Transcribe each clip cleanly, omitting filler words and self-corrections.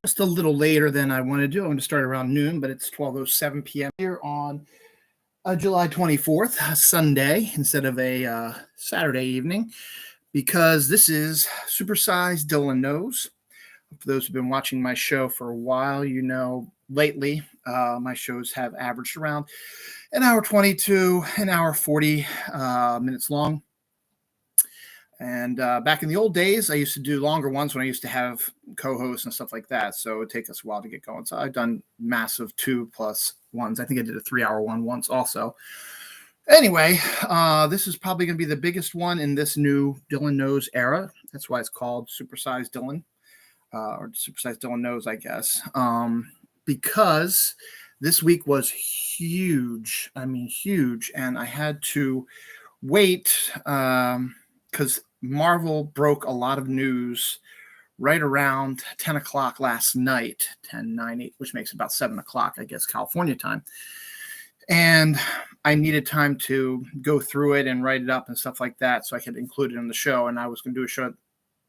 just a little later than I want to do. I'm going to start around noon, but it's 12:07 p.m. here on July 24th, Sunday, instead of a Saturday evening, because this is Supersized Dylan Knows. For those who've been watching my show for a while, you know lately my shows have averaged around an hour 22, an hour 40 minutes long. And back in the old days, I used to do longer ones when I used to have co-hosts and stuff like that. So it would take us a while to get going. So I've done massive 2+ ones. I think I did a 3-hour one once also. Anyway, this is probably going to be the biggest one in this new Dylan Knows era. That's why it's called Supersized Dylan, or Supersized Dylan Knows, I guess. Because this week was huge. I mean, huge. And I had to wait because Marvel broke a lot of news right around 10 o'clock last night, 10, 9, 8, which makes about 7 o'clock, I guess, California time. And I needed time to go through it and write it up and stuff like that so I could include it in the show. And I was going to do a show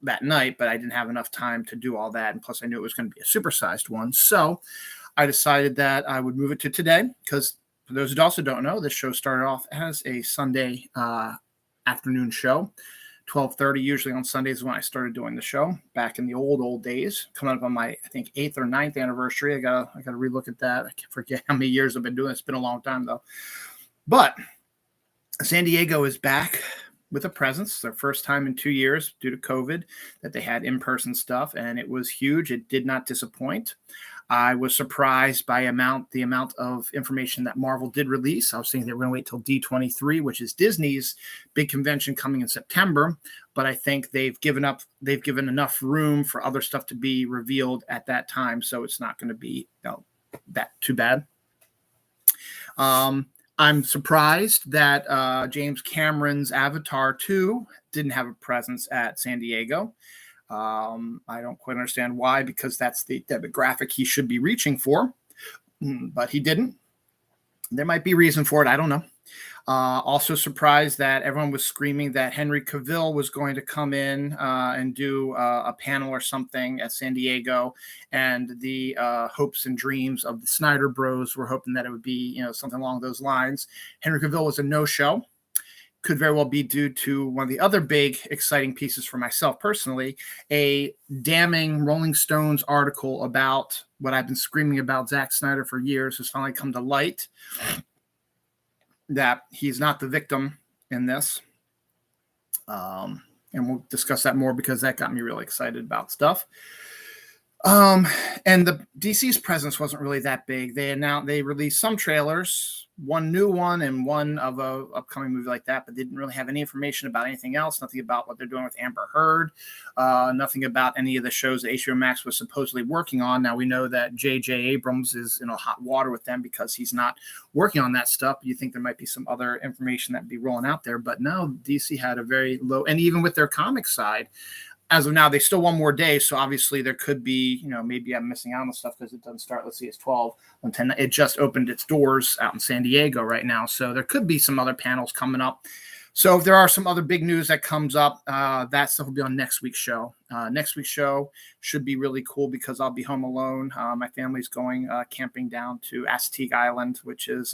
that night, but I didn't have enough time to do all that. And plus, I knew it was going to be a supersized one. So I decided that I would move it to today because for those who also don't know, this show started off as a Sunday afternoon show. 12:30 usually on Sundays is when I started doing the show back in the old days. Coming up on my, I think, 8th or 9th anniversary. I gotta relook at that. I can't forget how many years I've been doing it. It's been a long time though. But San Diego is back with a presence. It's their first time in 2 years due to COVID that they had in-person stuff, and it was huge. It did not disappoint. I was surprised by the amount of information that Marvel did release. I was thinking they were going to wait till D23, which is Disney's big convention coming in September. But I think they've given enough room for other stuff to be revealed at that time. So it's not going to be that too bad. I'm surprised that James Cameron's Avatar 2 didn't have a presence at San Diego. I don't quite understand why, because that's the demographic he should be reaching for, but he didn't. There might be reason for it. I don't know. Also surprised that everyone was screaming that Henry Cavill was going to come in and do a panel or something at San Diego, and the hopes and dreams of the Snyder Bros were hoping that it would be, something along those lines. Henry Cavill was a no-show. Could very well be due to one of the other big exciting pieces for myself personally, a damning Rolling Stones article about what I've been screaming about Zack Snyder for years has finally come to light, that he's not the victim in this. And we'll discuss that more because that got me really excited about stuff. And the DC's presence wasn't really that big. They released some trailers, one new one and one of a upcoming movie like that, but they didn't really have any information about anything else. Nothing about what they're doing with Amber Heard. Nothing about any of the shows that HBO Max was supposedly working on. Now we know that J.J. Abrams is in hot water with them because he's not working on that stuff. You think there might be some other information that would be rolling out there, but no, DC had a very low, and even with their comic side, as of now, they still one more day, so obviously there could be, maybe I'm missing out on stuff because it doesn't start. Let's see, it's 12 on 10. It just opened its doors out in San Diego right now, so there could be some other panels coming up. So if there are some other big news that comes up, that stuff will be on next week's show. Next week's show should be really cool because I'll be home alone. My family's going camping down to Assateague Island, which is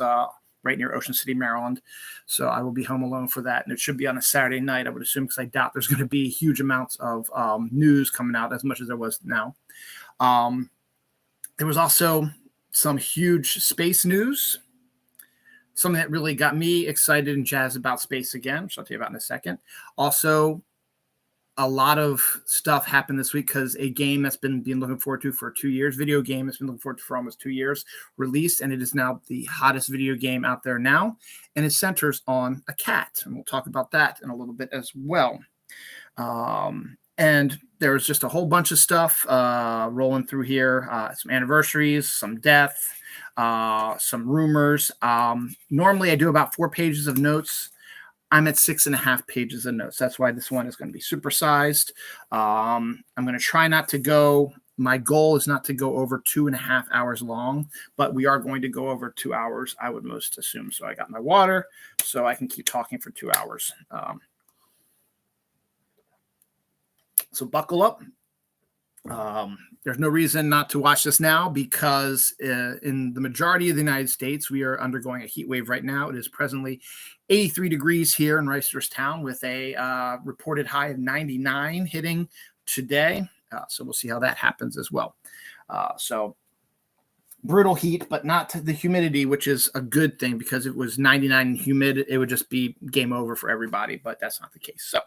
right near Ocean City, Maryland. So I will be home alone for that. And it should be on a Saturday night, I would assume, because I doubt there's going to be huge amounts of news coming out as much as there was now. There was also some huge space news, something that really got me excited and jazzed about space again, which I'll tell you about in a second. Also, a lot of stuff happened this week because a game that's been looking forward to for 2 years, video game that's been looking forward to for almost 2 years, released, and it is now the hottest video game out there now, and it centers on a cat, and we'll talk about that in a little bit as well. And there's just a whole bunch of stuff rolling through here, some anniversaries, some death, some rumors. Normally I do about 4 pages of notes. I'm at 6.5 pages of notes. That's why this one is going to be supersized. I'm going to try not to go. My goal is not to go over 2.5 hours long, but we are going to go over 2 hours, I would most assume. So I got my water so I can keep talking for 2 hours. So buckle up. there's no reason not to watch this now because in the majority of the United States, we are undergoing a heat wave right now. It is presently 83 degrees here in Reisterstown with a reported high of 99 hitting today. So we'll see how that happens as well. So brutal heat, but not the humidity, which is a good thing because if it was 99 and humid, it would just be game over for everybody, but that's not the case. So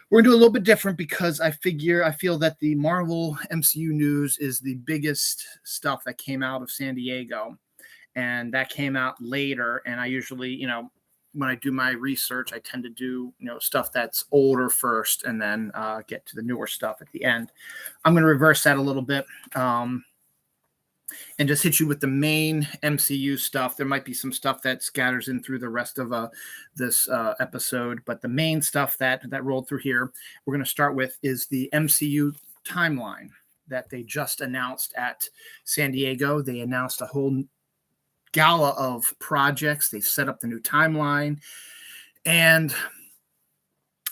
we're going to do a little bit different because I feel that the Marvel MCU news is the biggest stuff that came out of San Diego, and that came out later. And I usually, when I do my research, I tend to do, stuff that's older first and then get to the newer stuff at the end. I'm going to reverse that a little bit. And just hit you with the main MCU stuff. There might be some stuff that scatters in through the rest of this episode, but the main stuff that rolled through here, we're going to start with is the MCU timeline that they just announced at San Diego. They announced a whole gala of projects. They set up the new timeline, and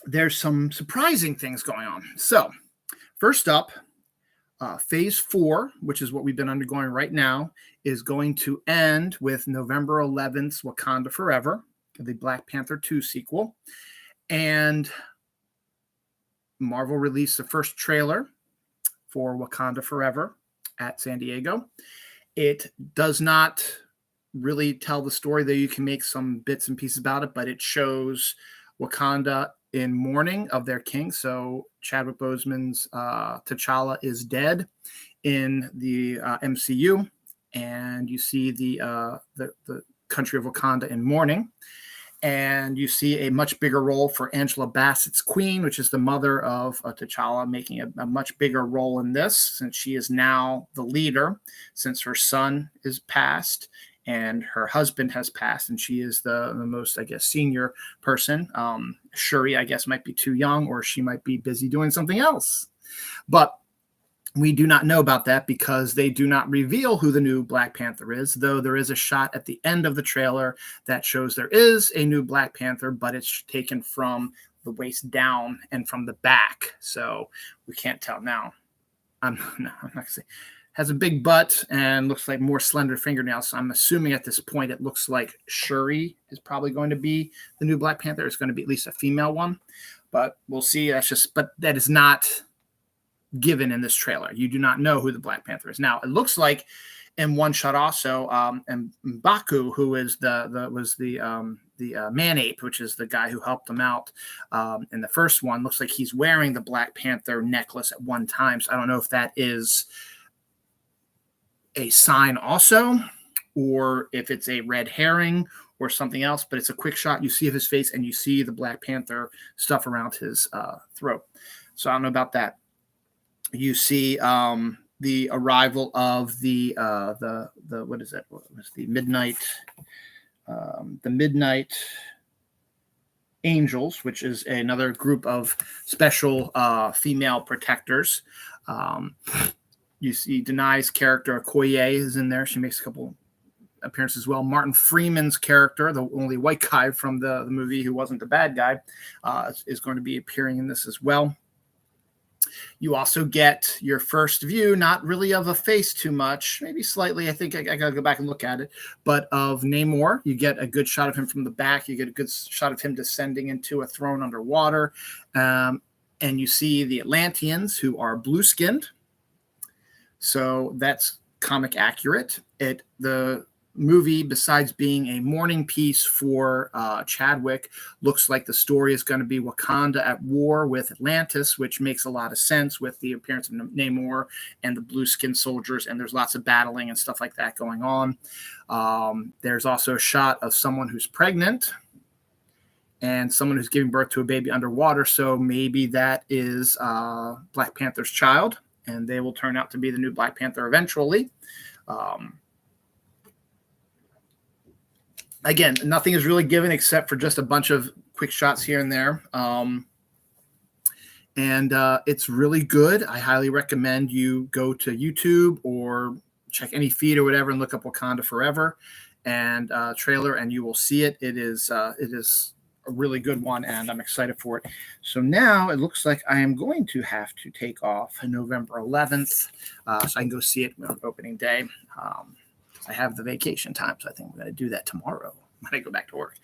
there's some surprising things going on. So first up, Phase 4, which is what we've been undergoing right now, is going to end with November 11th's Wakanda Forever, the Black Panther 2 sequel. And Marvel released the first trailer for Wakanda Forever at San Diego. It does not really tell the story, though you can make some bits and pieces about it, but it shows Wakanda in mourning of their king. So Chadwick Boseman's T'Challa is dead in the MCU, and you see the country of Wakanda in mourning, and you see a much bigger role for Angela Bassett's Queen, which is the mother of T'Challa, making a much bigger role in this since she is now the leader, since her son is passed and her husband has passed, and she is the most, I guess, senior person. Shuri, I guess, might be too young, or she might be busy doing something else. But we do not know about that because they do not reveal who the new Black Panther is, though there is a shot at the end of the trailer that shows there is a new Black Panther, but it's taken from the waist down and from the back. So we can't tell now. I'm not going to say. Has a big butt and looks like more slender fingernails. So I'm assuming at this point it looks like Shuri is probably going to be the new Black Panther. It's going to be at least a female one, but we'll see. But that is not given in this trailer. You do not know who the Black Panther is. Now it looks like in one shot also, and Mbaku, who is the man ape, which is the guy who helped them out in the first one, looks like he's wearing the Black Panther necklace at one time. So I don't know if that is a sign also, or if it's a red herring or something else, but it's a quick shot. You see his face and you see the Black Panther stuff around his throat. So I don't know about that. You see the arrival of the what is it? What was the Midnight Angels, which is another group of special female protectors. You see Denai's character, Okoye, is in there. She makes a couple appearances as well. Martin Freeman's character, the only white guy from the movie who wasn't the bad guy, is going to be appearing in this as well. You also get your first view, not really of a face too much, maybe slightly. I think I got to go back and look at it, but of Namor. You get a good shot of him from the back. You get a good shot of him descending into a throne underwater. And you see the Atlanteans, who are blue-skinned. So that's comic accurate. The movie, besides being a mourning piece for Chadwick, looks like the story is going to be Wakanda at war with Atlantis, which makes a lot of sense with the appearance of Namor and the blue-skinned soldiers, and there's lots of battling and stuff like that going on. There's also a shot of someone who's pregnant and someone who's giving birth to a baby underwater, so maybe that is Black Panther's child, and they will turn out to be the new Black Panther eventually. Again, nothing is really given except for just a bunch of quick shots here and there. And it's really good. I highly recommend you go to YouTube or check any feed or whatever and look up Wakanda Forever and trailer, and you will see it. It is a really good one, and I'm excited for it. So now it looks like I am going to have to take off November 11th so I can go see it on opening day. I have the vacation time, so I think I'm going to do that tomorrow when I go back to work.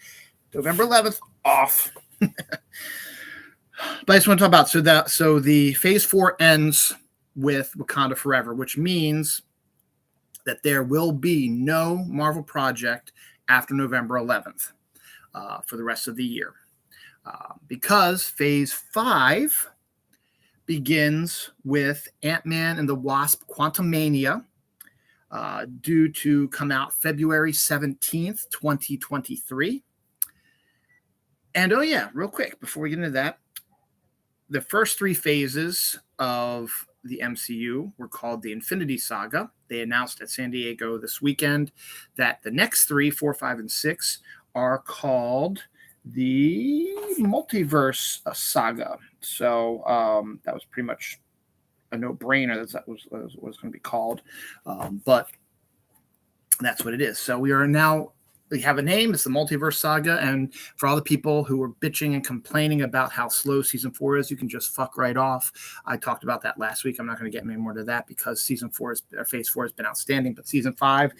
November 11th, off. But I just want to talk about, so the Phase 4 ends with Wakanda Forever, which means that there will be no Marvel project after November 11th for the rest of the year. Because Phase 5 begins with Ant-Man and the Wasp Quantumania, due to come out February 17th, 2023. And oh yeah, real quick, before we get into that, the first 3 phases of the MCU were called the Infinity Saga. They announced at San Diego this weekend that the next 3, 4, 5, and 6 are called the Multiverse Saga. So that was pretty much a no-brainer. That was what it was going to be called. But that's what it is. So we have a name. It's the Multiverse Saga. And for all the people who were bitching and complaining about how slow Season 4 is, you can just fuck right off. I talked about that last week. I'm not going to get any more to that because Phase 4 has been outstanding. But Season 5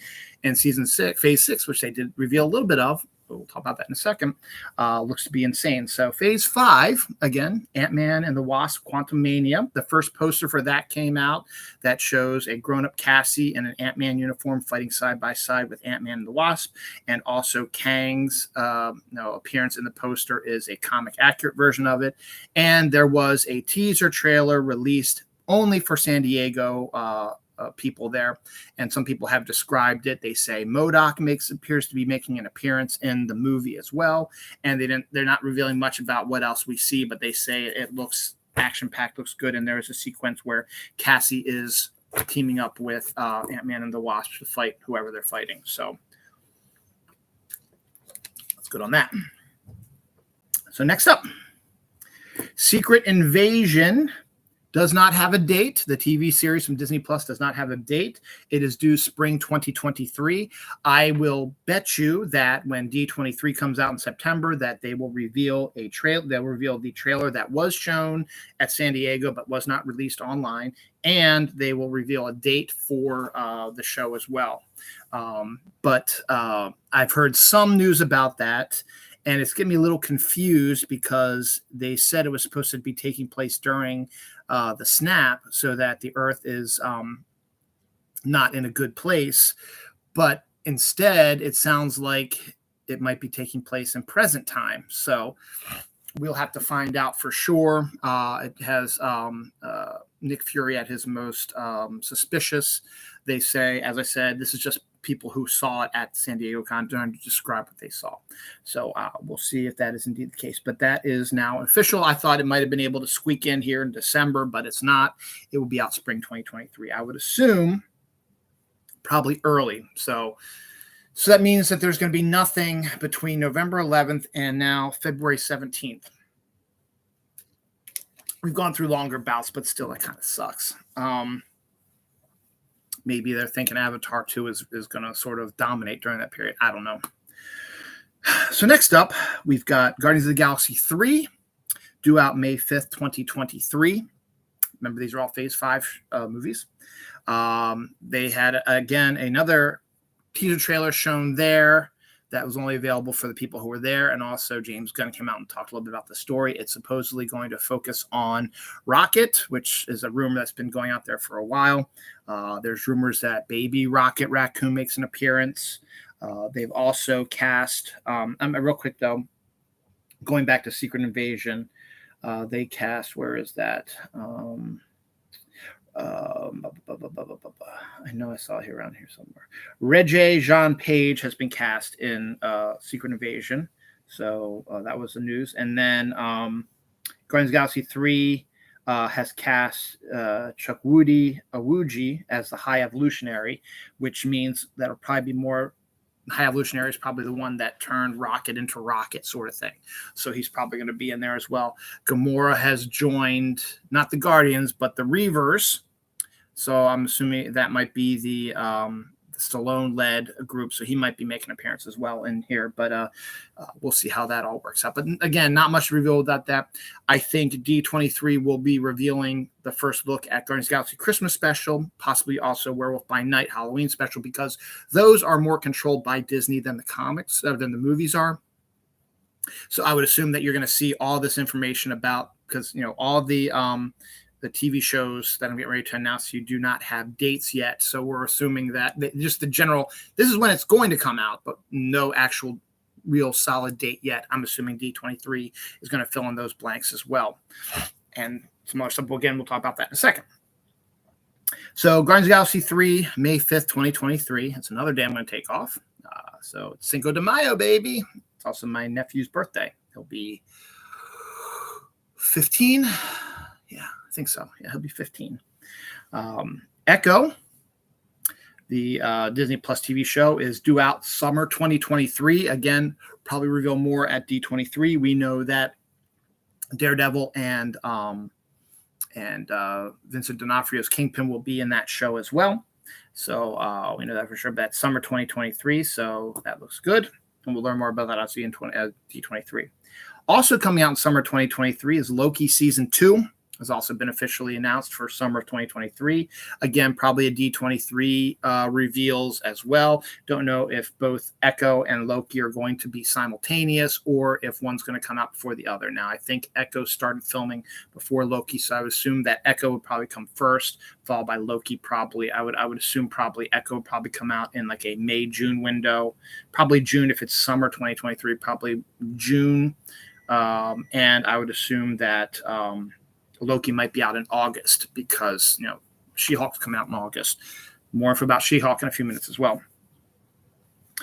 and Phase 6, which they did reveal a little bit of, we'll talk about that in a second, looks to be insane. So Phase 5, again, Ant-Man and the Wasp Quantumania. The first poster for that came out that shows a grown-up Cassie in an Ant-Man uniform fighting side by side with Ant-Man and the Wasp. And also Kang's appearance in the poster is a comic-accurate version of it. And there was a teaser trailer released only for San Diego people there, and some people have described it. They say MODOK appears to be making an appearance in the movie as well, and they're not revealing much about what else we see, but they say it looks action-packed, looks good, and there's a sequence where Cassie is teaming up with Ant-Man and the Wasp to fight whoever they're fighting. So that's good on that. So next up, Secret Invasion does not have a date. The TV series from Disney Plus does not have a date. It is due spring 2023. I will bet you that when D23 comes out in September, that they will reveal a trailer. They'll reveal the trailer that was shown at San Diego but was not released online, and they will reveal a date for the show as well. But I've heard some news about that. And it's getting me a little confused because they said it was supposed to be taking place during the snap so that the Earth is not in a good place. But instead, it sounds like it might be taking place in present time. So we'll have to find out for sure. It has Nick Fury at his most suspicious. They say, as I said, this is just people who saw it at San Diego Con to describe what they saw. So we'll see if that is indeed the case. But that is now official. I thought it might have been able to squeak in here in December, but it's not. It will be out spring 2023. I would assume probably early. So that means that there's going to be nothing between November 11th and now February 17th. We've gone through longer bouts, but still, that kind of sucks. Maybe they're thinking Avatar 2 is going to sort of dominate during that period. I don't know. So next up, we've got Guardians of the Galaxy 3, due out May 5th, 2023. Remember, these are all Phase 5 movies. They had, again, another teaser trailer shown there that was only available for the people who were there. And also James Gunn came out and talked a little bit about the story. It's supposedly going to focus on Rocket, which is a rumor that's been going out there for a while. There's rumors that baby Rocket Raccoon makes an appearance. They've also cast, real quick though, going back to Secret Invasion, they cast, where is that? I know I saw it here around here somewhere. Regé-Jean Page has been cast in Secret Invasion. So that was the news. And then Guardians of the Galaxy 3 has cast Chukwudi Awuji as the High Evolutionary, which means that'll probably be more. High Evolutionary is probably the one that turned Rocket into Rocket, sort of thing. So he's probably going to be in there as well. Gamora has joined not the Guardians, but the Reavers. So I'm assuming that might be the Stallone-led group, so he might be making an appearance as well in here. But we'll see how that all works out. But again, not much to reveal about that. I think D23 will be revealing the first look at Guardians of the Galaxy Christmas special, possibly also Werewolf by Night Halloween special, because those are more controlled by Disney than the comics, than the movies are. So I would assume that you're going to see all this information about, because all the TV shows that I'm getting ready to announce, you do not have dates yet. So we're assuming that just the general, this is when it's going to come out, but no actual real solid date yet. I'm assuming D23 is going to fill in those blanks as well. And some other stuff, again, we'll talk about that in a second. So Guardians of the Galaxy 3, May 5th, 2023. It's another day I'm going to take off. So it's Cinco de Mayo, baby. It's also my nephew's birthday. He'll be 15. Yeah, I think so. Yeah, he'll be 15. Echo, the Disney Plus TV show, is due out summer 2023. Again, probably reveal more at D23. We know that Daredevil and Vincent D'Onofrio's Kingpin will be in that show as well. So we know that for sure. That's summer 2023. So that looks good. And we'll learn more about that obviously in D23. Also coming out in summer 2023 is Loki Season 2. Has also been officially announced for summer of 2023. Again, probably a D23 reveals as well. Don't know if both Echo and Loki are going to be simultaneous or if one's going to come out before the other. Now, I think Echo started filming before Loki, so I would assume that Echo would probably come first, followed by Loki probably. I would assume probably Echo would probably come out in like a May-June window. Probably June if it's summer 2023, probably June. And I would assume that Loki might be out in August because, She-Hulk's coming out in August. More info about She-Hulk in a few minutes as well.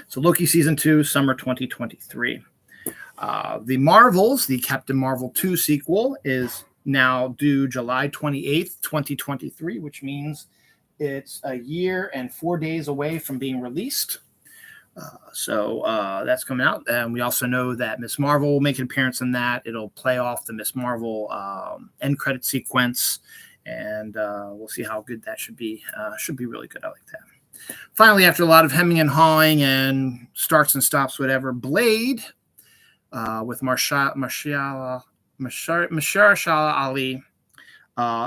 So Loki Season 2, summer 2023. The Marvels, the Captain Marvel 2 sequel, is now due July 28th, 2023, which means it's a year and 4 days away from being released. So that's coming out. And we also know that Miss Marvel will make an appearance in that. It'll play off the Miss Marvel end credit sequence. And we'll see how good that should be. Should be really good. I like that. Finally, after a lot of hemming and hawing and starts and stops, whatever, Blade with Mahershala Ali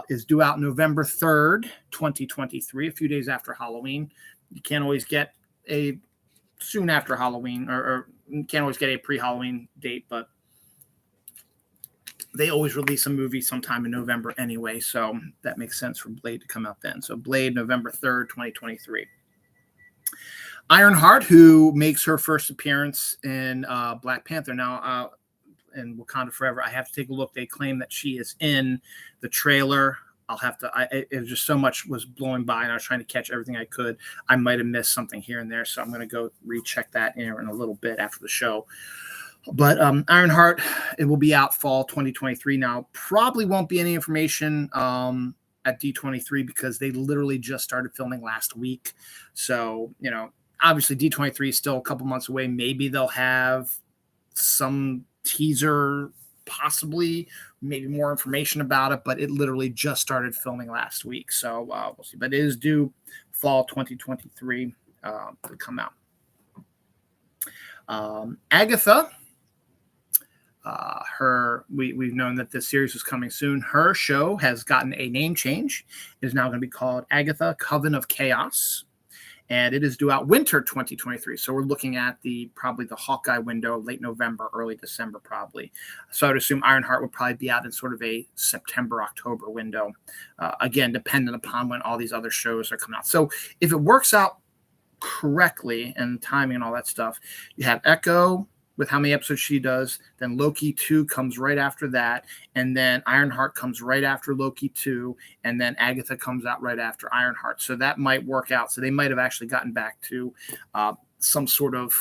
is due out November 3rd, 2023, a few days after Halloween. You can't always get a soon after Halloween, or can't always get a pre-Halloween date, but they always release a movie sometime in November anyway, so that makes sense for Blade to come out then. So Blade, November 3rd, 2023. Ironheart, who makes her first appearance in Black Panther now in Wakanda Forever. I have to take a look. They claim that she is in the trailer. I'll have to, it was just so much was blowing by and I was trying to catch everything I could. I might have missed something here and there. So I'm going to go recheck that in a little bit after the show. But Ironheart, it will be out fall 2023. Now, probably won't be any information at D23 because they literally just started filming last week. So, obviously D23 is still a couple months away. Maybe they'll have some teaser, possibly maybe more information about it, but it literally just started filming last week. So we'll see. But it is due fall 2023 to come out. Agatha, we've known that this series was coming soon. Her show has gotten a name change. It is now going to be called Agatha Coven of Chaos. And it is due out winter 2023. So we're looking at probably the Hawkeye window, late November, early December, probably. So I would assume Ironheart would probably be out in sort of a September, October window. Again, dependent upon when all these other shows are coming out. So if it works out correctly and timing and all that stuff, you have Echo with how many episodes she does, then Loki 2 comes right after that, and then Ironheart comes right after Loki 2, and then Agatha comes out right after Ironheart. So that might work out. So they might have actually gotten back to some sort of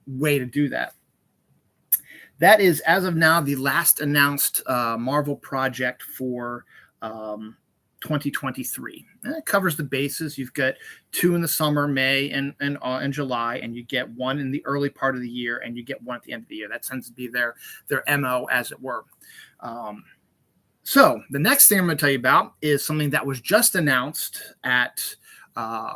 way to do that. That is, as of now, the last announced Marvel project for 2023. And it covers the bases. You've got 2 in the summer, May and July, and you get 1 in the early part of the year, and you get 1 at the end of the year. That tends to be their MO, as it were. So the next thing I'm going to tell you about is something that was just announced at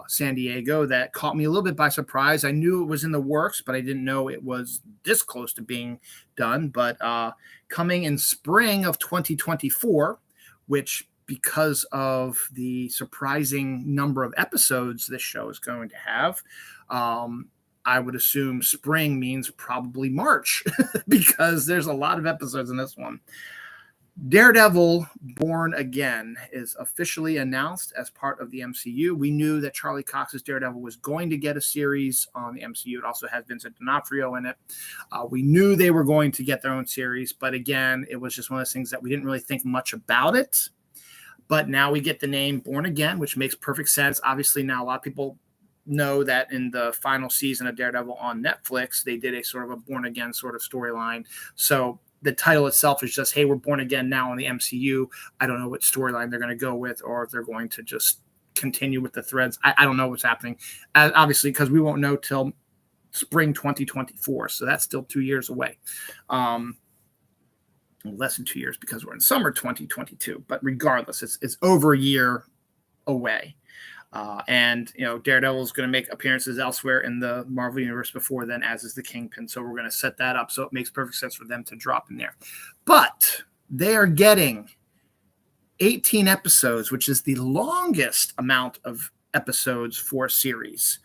San Diego that caught me a little bit by surprise. I knew it was in the works, but I didn't know it was this close to being done. But coming in spring of 2024, which because of the surprising number of episodes this show is going to have, I would assume spring means probably March because there's a lot of episodes in this one. Daredevil Born Again is officially announced as part of the MCU. We knew that Charlie Cox's Daredevil was going to get a series on the MCU. It also has Vincent D'Onofrio in it. We knew they were going to get their own series, but again, it was just one of those things that we didn't really think much about it. But now we get the name Born Again, which makes perfect sense. Obviously, now a lot of people know that in the final season of Daredevil on Netflix, they did a sort of a Born Again sort of storyline. So the title itself is just, hey, we're born again now in the MCU. I don't know what storyline they're going to go with, or if they're going to just continue with the threads. I don't know what's happening, obviously, because we won't know till spring 2024. So that's still 2 years away. Less than 2 years because we're in summer 2022. But regardless, it's over a year away. And, Daredevil is going to make appearances elsewhere in the Marvel Universe before then, as is the Kingpin. So we're going to set that up. So it makes perfect sense for them to drop in there. But they are getting 18 episodes, which is the longest amount of episodes for a series.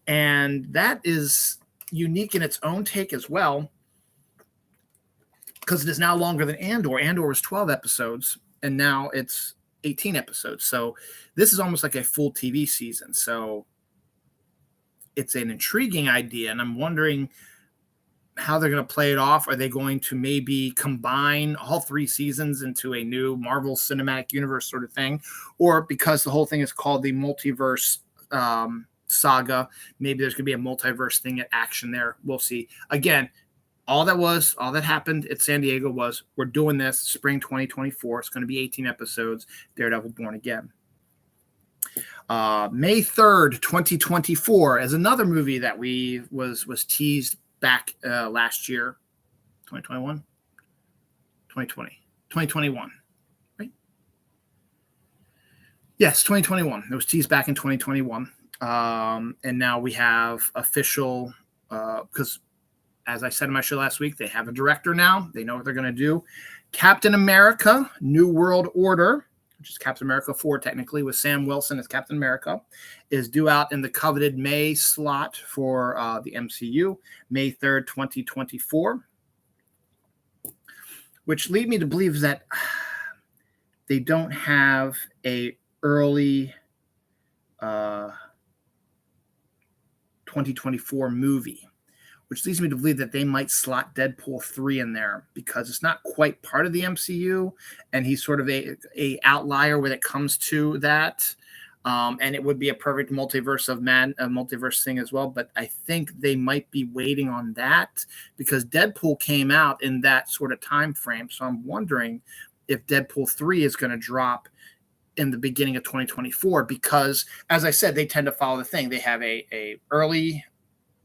And that is unique in its own take as well, because it is now longer than Andor. Andor was 12 episodes, and now it's 18 episodes. So this is almost like a full TV season. So it's an intriguing idea, and I'm wondering how they're going to play it off. Are they going to maybe combine all 3 seasons into a new Marvel Cinematic Universe sort of thing? Or because the whole thing is called the Multiverse Saga, maybe there's going to be a multiverse thing at action there. We'll see. Again, all that happened at San Diego was we're doing this spring 2024. It's going to be 18 episodes. Daredevil Born Again. May 3rd, 2024 is another movie that was teased back last year. 2021? 2020. 2021. Right? Yes, 2021. It was teased back in 2021. And now we have official, because as I said in my show last week, they have a director now. They know what they're going to do. Captain America, New World Order, which is Captain America 4 technically, with Sam Wilson as Captain America, is due out in the coveted May slot for the MCU, May 3rd, 2024, which lead me to believe that they don't have a early 2024 movie, which leads me to believe that they might slot Deadpool 3 in there because it's not quite part of the MCU, and he's sort of a outlier when it comes to that. And it would be a perfect multiverse thing as well. But I think they might be waiting on that because Deadpool came out in that sort of time frame. So I'm wondering if Deadpool 3 is going to drop in the beginning of 2024 because, as I said, they tend to follow the thing. They have a early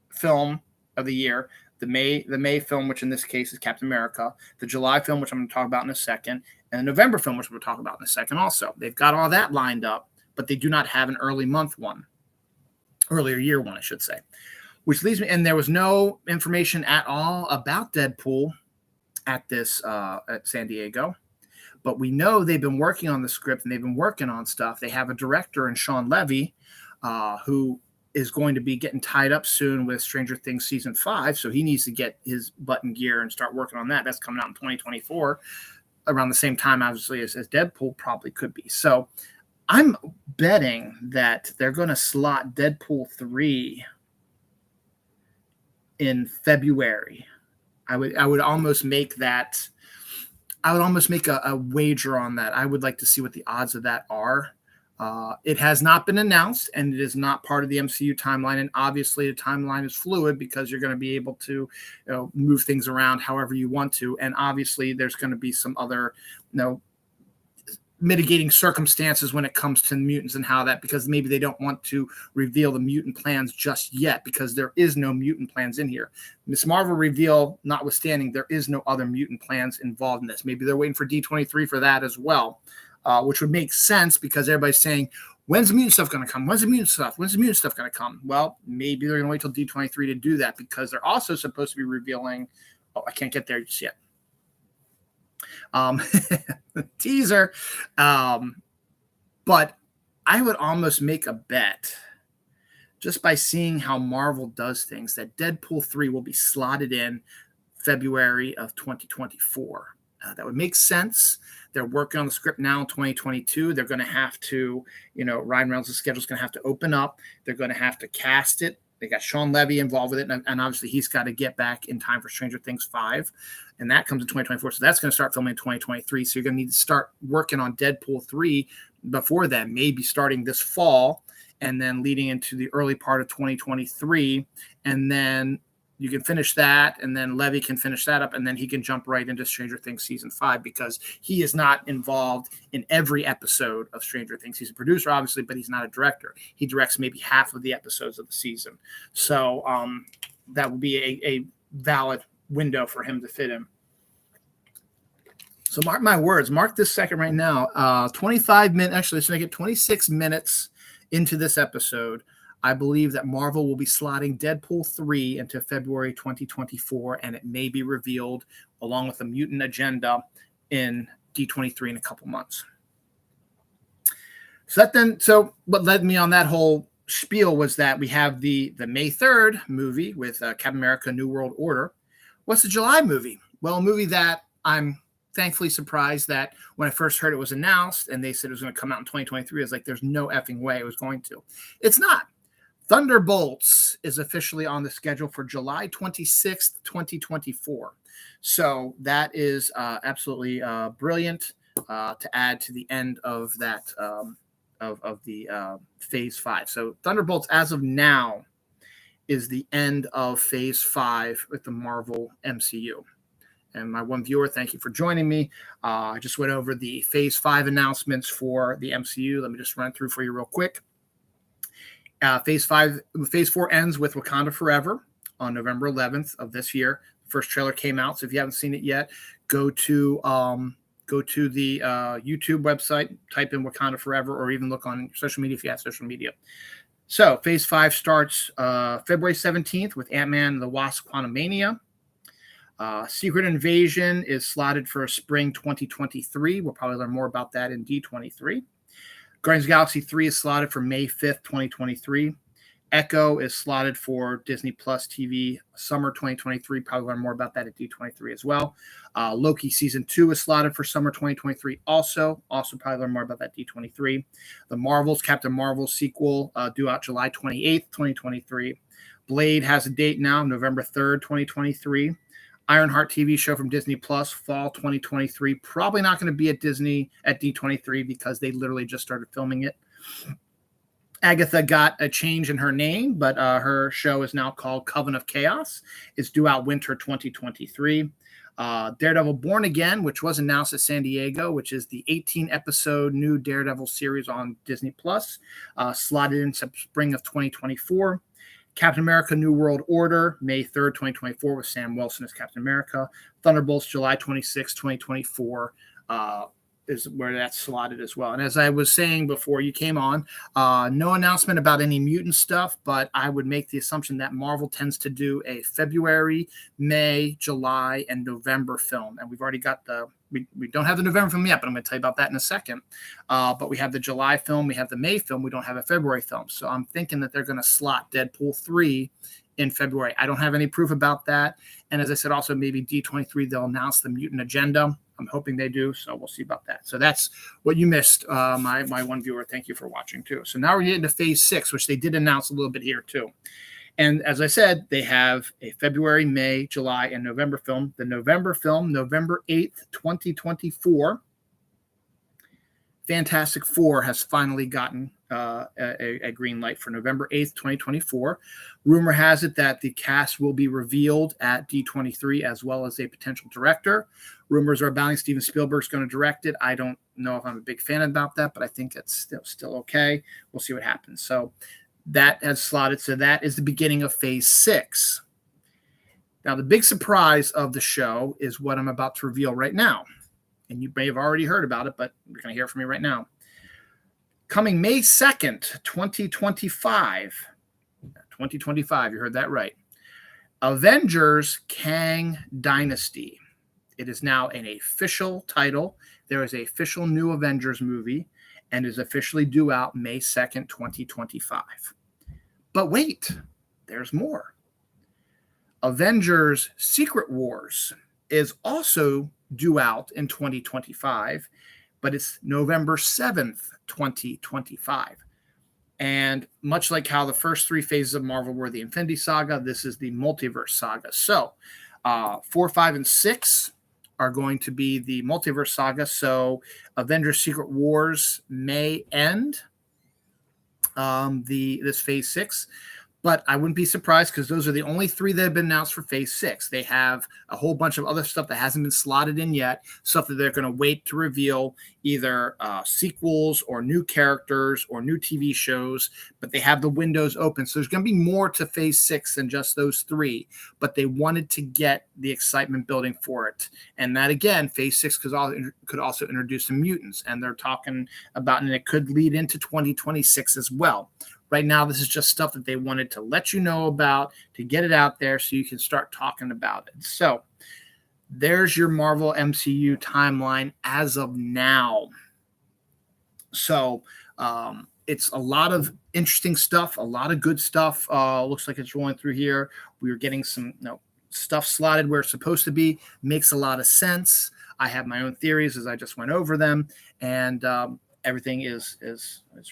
film of the year, the May film, which in this case is Captain America, the July film, which I'm going to talk about in a second, and the November film, which we'll talk about in a second also. They've got all that lined up, but they do not have an early year one, I should say, which leads me, and there was no information at all about Deadpool at this at San Diego, but we know they've been working on the script and they've been working on stuff. They have a director in Sean Levy, who is going to be getting tied up soon with Stranger Things Season 5, so he needs to get his butt in gear and start working on that. That's coming out in 2024, around the same time, obviously, as Deadpool probably could be. So I'm betting that they're going to slot Deadpool 3 in February. I would almost make that. I would almost make a wager on that. I would like to see what the odds of that are. It has not been announced, and it is not part of the MCU timeline. And obviously, the timeline is fluid because you're going to be able to move things around however you want to. And obviously, there's going to be some other mitigating circumstances when it comes to mutants and how that, because maybe they don't want to reveal the mutant plans just yet because there is no mutant plans in here. Miss Marvel reveal notwithstanding, there is no other mutant plans involved in this. Maybe they're waiting for D23 for that as well. Which would make sense because everybody's saying, When's the mutant stuff going to come? When's the mutant stuff going to come? Well, maybe they're going to wait till D23 to do that, because they're also supposed to be revealing. Oh, I can't get there just yet. Teaser. But I would almost make a bet, just by seeing how Marvel does things, that Deadpool 3 will be slotted in February of 2024. That would make sense. They're working on the script now in 2022. They're going to have to, Ryan Reynolds' schedule is going to have to open up. They're going to have to cast it. They got Sean Levy involved with it, and obviously he's got to get back in time for Stranger Things 5, and that comes in 2024. So that's going to start filming in 2023. So you're going to need to start working on Deadpool 3 before then, maybe starting this fall, and then leading into the early part of 2023, and then you can finish that, and then Levy can finish that up, and then he can jump right into Stranger Things Season 5, because he is not involved in every episode of Stranger Things. He's a producer, obviously, but he's not a director. He directs maybe half of the episodes of the season. So that would be a valid window for him to fit in. So mark my words. Mark this second right now. 25 minutes. Actually, let's make it 26 minutes into this episode. I believe that Marvel will be slotting Deadpool 3 into February 2024, and it may be revealed along with the mutant agenda in D23 in a couple months. So what led me on that whole spiel was that we have the May 3rd movie with Captain America: New World Order. What's the July movie? Well, a movie that I'm thankfully surprised that when I first heard it was announced and they said it was going to come out in 2023, I was like, there's no effing way it was going to. It's not. Thunderbolts is officially on the schedule for July 26th, 2024. So that is absolutely brilliant to add to the end of that of the Phase 5. So Thunderbolts, as of now, is the end of Phase 5 with the Marvel MCU. And my one viewer, thank you for joining me. I just went over the Phase 5 announcements for the MCU. Let me just run through for you real quick. Phase 4 ends with Wakanda Forever on November 11th of this year. The first trailer came out, so if you haven't seen it yet, go to the YouTube website, type in Wakanda Forever, or even look on social media if you have social media. So Phase 5 starts February 17th with Ant-Man and the Wasp: Quantumania. Secret Invasion is slotted for spring 2023. We'll probably learn more about that in D23. Guardians of the Galaxy 3 is slotted for May 5th, 2023. Echo is slotted for Disney Plus TV summer 2023. Probably learn more about that at D23 as well. Loki Season 2 is slotted for summer 2023 also. Also probably learn more about that D23. The Marvels, Captain Marvel sequel due out July 28th, 2023. Blade has a date now, November 3rd, 2023. Ironheart TV show from Disney Plus, fall 2023. Probably not going to be at Disney at D23 because they literally just started filming it. Agatha got a change in her name, but her show is now called Coven of Chaos. It's due out winter 2023. Daredevil Born Again, which was announced at San Diego, which is the 18-episode new Daredevil series on Disney Plus, slotted in spring of 2024. Captain America: New World Order, May 3rd, 2024, with Sam Wilson as Captain America. Thunderbolts, July 26, 2024, is where that's slotted as well. And as I was saying before you came on, no announcement about any mutant stuff, but I would make the assumption that Marvel tends to do a February, May, July, and November film. And we've already got we don't have the November film yet, but I'm going to tell you about that in a second. But we have the July film, we have the May film, we don't have a February film. So I'm thinking that they're going to slot Deadpool 3 in February. I don't have any proof about that. And as I said, also maybe D23, they'll announce the mutant agenda. I'm hoping they do, so we'll see about that. So that's what you missed, my one viewer. Thank you for watching, too. So now we're getting to Phase 6, which they did announce a little bit here, too. And as I said, they have a February, May, July, and November film. The November film, November 8th, 2024. Fantastic Four has finally gotten a green light for November 8th, 2024. Rumor has it that the cast will be revealed at D23 as well as a potential director. Rumors are abounding Steven Spielberg's going to direct it. I don't know if I'm a big fan about that, but I think it's still okay. We'll see what happens. So that has slotted. So that is the beginning of Phase 6. Now, the big surprise of the show is what I'm about to reveal right now. And you may have already heard about it, but you're going to hear from me right now. Coming May 2nd, 2025. 2025, you heard that right. Avengers Kang Dynasty. It is now an official title. There is an official new Avengers movie and is officially due out May 2nd, 2025. But wait, there's more. Avengers Secret Wars is also due out in 2025, but it's November 7th, 2025. And much like how the first three phases of Marvel were the Infinity Saga, this is the Multiverse Saga. So 4, 5, and 6 are going to be the Multiverse Saga. So Avengers Secret Wars may end this phase 6. But I wouldn't be surprised because those are the only 3 that have been announced for phase 6. They have a whole bunch of other stuff that hasn't been slotted in yet, stuff that they're going to wait to reveal, either sequels or new characters or new TV shows, but they have the windows open. So there's going to be more to phase 6 than just those 3, but they wanted to get the excitement building for it. And that, again, phase 6 could also introduce some mutants, and they're talking about, and it could lead into 2026 as well. Right now, this is just stuff that they wanted to let you know about, to get it out there so you can start talking about it. So there's your Marvel MCU timeline as of now. So it's a lot of interesting stuff, a lot of good stuff. Looks like it's rolling through here. We were getting some stuff slotted where it's supposed to be. Makes a lot of sense. I have my own theories as I just went over them. And everything is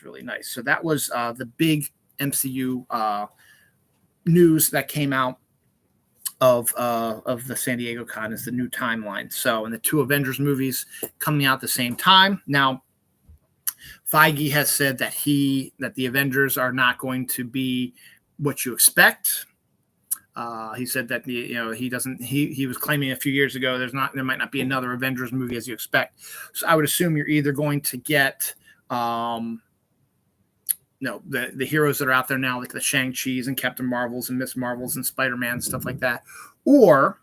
really nice. So that was the big MCU news that came out of the San Diego Con, is the new timeline. So, and the 2 Avengers movies coming out at the same time. Now, Feige has said that the Avengers are not going to be what you expect. He said that he was claiming a few years ago there might not be another Avengers movie as you expect. So I would assume you're either going to get the heroes that are out there now, like the Shang-Chi's and Captain Marvels and Miss Marvels and Spider-Man, stuff like that. Or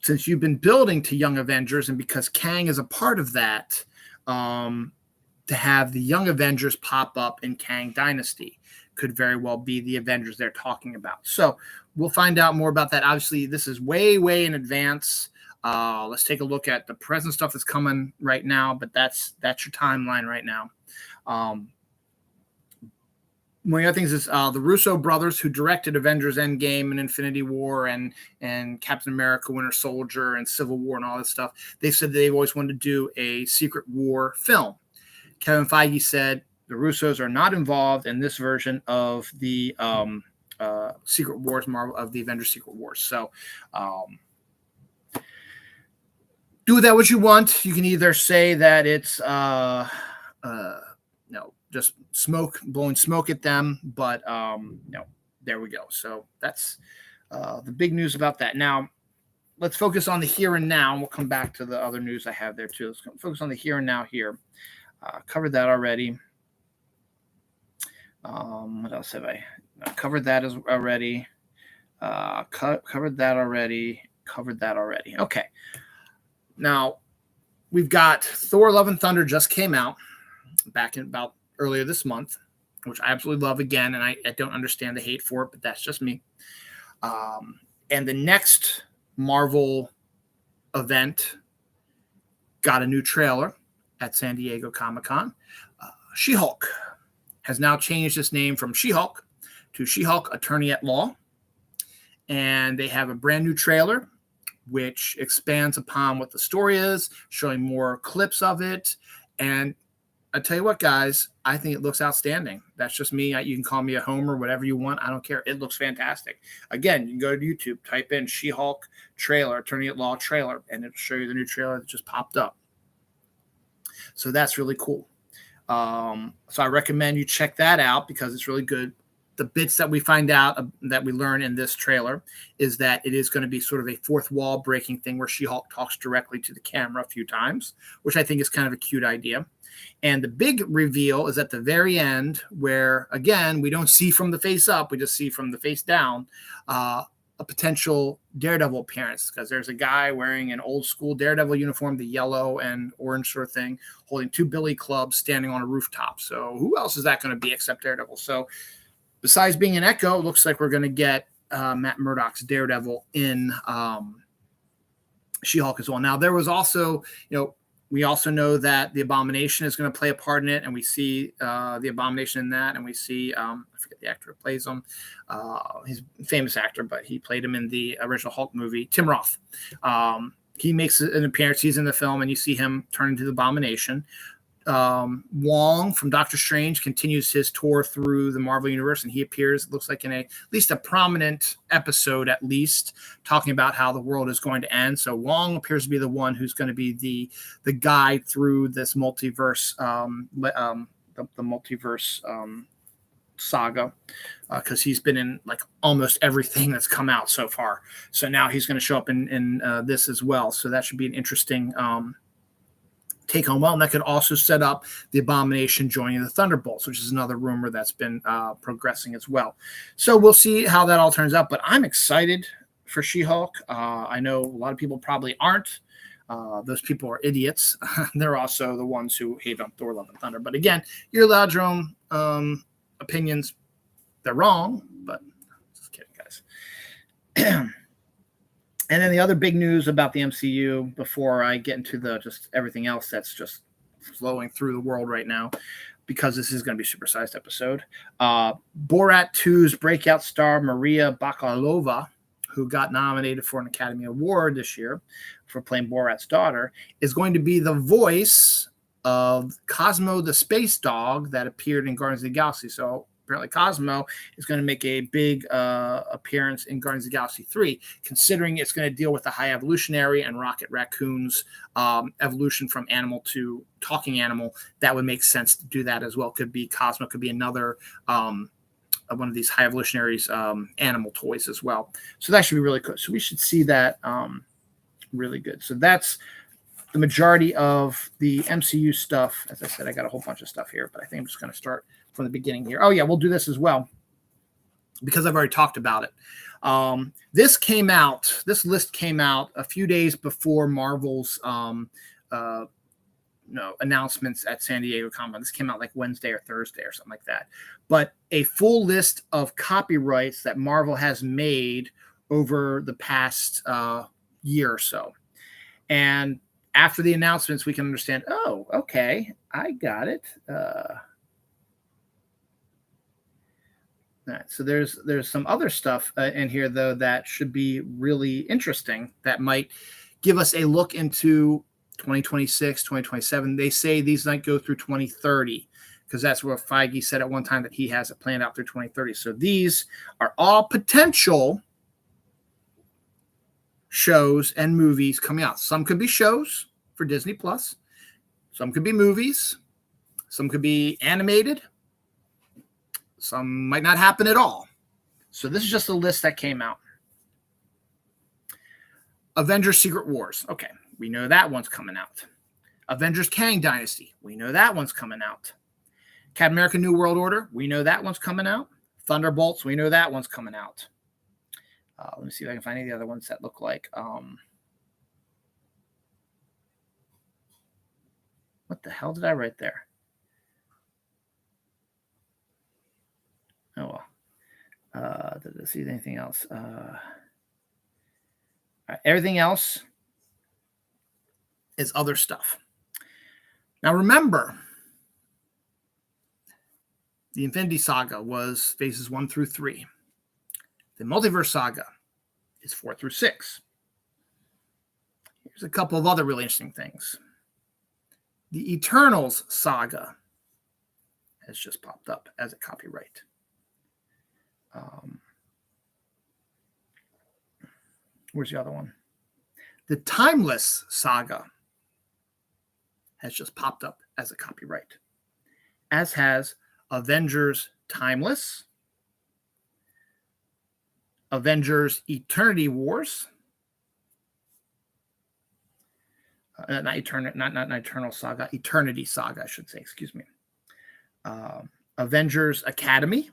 since you've been building to Young Avengers, and because Kang is a part of that, to have the Young Avengers pop up in Kang Dynasty could very well be the Avengers they're talking about. So we'll find out more about that. Obviously, this is way, way in advance. Let's take a look at the present stuff that's coming right now, but that's your timeline right now. One of the other things is the Russo brothers, who directed Avengers Endgame and Infinity War and Captain America Winter Soldier and Civil War and all this stuff, they said they've always wanted to do a Secret War film. Kevin Feige said the Russos are not involved in this version of the Secret Wars, Marvel, of the Avengers Secret Wars. So do with that what you want. You can either say that it's just blowing smoke at them, but there we go. So that's the big news about that. Now let's focus on the here and now, and we'll come back to the other news I have there too. Let's focus on the here and now here. Covered that already. What else have I covered? That is already. Covered that already. Covered that already. Okay. Now we've got Thor: Love and Thunder just came out back in about earlier this month, which I absolutely love again, and I don't understand the hate for it, but that's just me. And the next Marvel event got a new trailer at San Diego Comic-Con. She-Hulk has now changed its name from She-Hulk to She-Hulk Attorney at Law. And they have a brand new trailer, which expands upon what the story is, showing more clips of it. And I tell you what, guys, I think it looks outstanding. That's just me. You can call me a homer, whatever you want. I don't care. It looks fantastic. Again, you can go to YouTube, type in She-Hulk trailer, Attorney at Law trailer, and it'll show you the new trailer that just popped up. So that's really cool. So I recommend you check that out because it's really good. The bits that we find out that we learn in this trailer is that it is going to be sort of a fourth wall breaking thing where She-Hulk talks directly to the camera a few times, which I think is kind of a cute idea. And the big reveal is at the very end where, again, we don't see from the face up. We just see from the face down. a potential Daredevil appearance, because there's a guy wearing an old school Daredevil uniform, the yellow and orange sort of thing, holding 2 billy clubs, standing on a rooftop. So who else is that going to be except Daredevil? So besides being an Echo, it looks like we're going to get Matt Murdock's Daredevil in She-Hulk as well. Now, there was also, we also know that the Abomination is going to play a part in it, and we see the Abomination in that, and we see, I forget the actor who plays him. He's a famous actor, but he played him in the original Hulk movie, Tim Roth. He makes an appearance. He's in the film, and you see him turn into the Abomination. Wong from Doctor Strange continues his tour through the Marvel Universe, and he appears, it looks like, in at least a prominent episode, at least, talking about how the world is going to end. So Wong appears to be the one who's going to be the guide through this multiverse, the multiverse saga, because he's been in like almost everything that's come out so far. So now he's going to show up in this as well. So that should be an interesting take home. Well, and that could also set up the Abomination joining the Thunderbolts, which is another rumor that's been progressing as well. So we'll see how that all turns out, but I'm excited for She-Hulk. I know a lot of people probably aren't. Those people are idiots. They're also the ones who hate on Thor, Love, and Thunder. But again, you're allowed your own opinions. They're wrong, but just kidding, guys. And then the other big news about the MCU before I get into just everything else that's just flowing through the world right now, because this is going to be a supersized episode. Borat 2's breakout star Maria Bakalova, who got nominated for an Academy Award this year for playing Borat's daughter, is going to be the voice of Cosmo the space dog that appeared in Guardians of the Galaxy. So apparently Cosmo is going to make a big appearance in Guardians of the Galaxy 3, considering it's going to deal with the High Evolutionary and Rocket Raccoon's evolution from animal to talking animal. That would make sense to do that as well. Could be Cosmo, could be another one of these High Evolutionaries animal toys as well. So that should be really cool. So we should see that really good. So that's the majority of the MCU stuff. As I said, I got a whole bunch of stuff here, but I think I'm just going to start from the beginning here. Oh yeah, we'll do this as well because I've already talked about it. This list came out a few days before Marvel's announcements at San Diego Comic-Con. This came out like Wednesday or Thursday or something like that. But a full list of copyrights that Marvel has made over the past year or so. And after the announcements, we can understand, oh, okay, I got it. All right, so there's some other stuff in here, though, that should be really interesting that might give us a look into 2026, 2027. They say these might go through 2030 because that's what Feige said at one time, that he has it planned out through 2030. So these are all potential shows and movies coming out. Some could be shows for Disney Plus. Some could be movies. Some could be animated. Some might not happen at all. So this is just a list that came out. Avengers Secret Wars. Okay, we know that one's coming out. Avengers Kang Dynasty. We know that one's coming out. Captain America New World Order. We know that one's coming out. Thunderbolts. We know that one's coming out. Let me see if I can find any of the other ones that look like. What the hell did I write there? Oh, well. Did I see anything else? Everything else is other stuff. Now, remember, the Infinity Saga was phases 1 through 3. The Multiverse Saga is 4 through 6. Here's a couple of other really interesting things. The Eternals Saga has just popped up as a copyright. Where's the other one? The Timeless Saga has just popped up as a copyright, as has Avengers Timeless, Avengers Eternity Wars, not Eternal Saga, Eternity Saga, I should say, excuse me. Avengers Academy.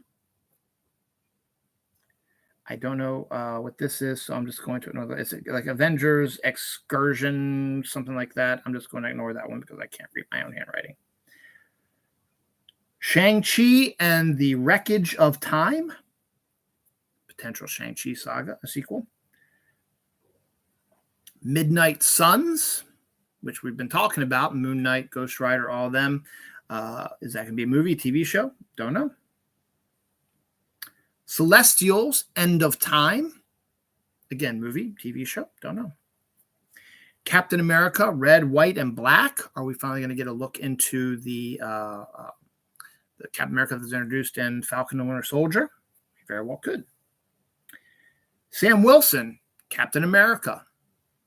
I don't know what this is, so I'm just going to ignore that. It's like Avengers Excursion, something like that. I'm just going to ignore that one because I can't read my own handwriting. Shang-Chi and the Wreckage of Time. Potential Shang-Chi saga, a sequel. Midnight Suns, which we've been talking about. Moon Knight, Ghost Rider, all of them. Is that going to be a movie, TV show? Don't know. Celestials, End of Time. Again, movie, TV show? Don't know. Captain America, Red, White, and Black. Are we finally going to get a look into the Captain America that's introduced in Falcon and Winter Soldier? We very well could. Sam Wilson, Captain America.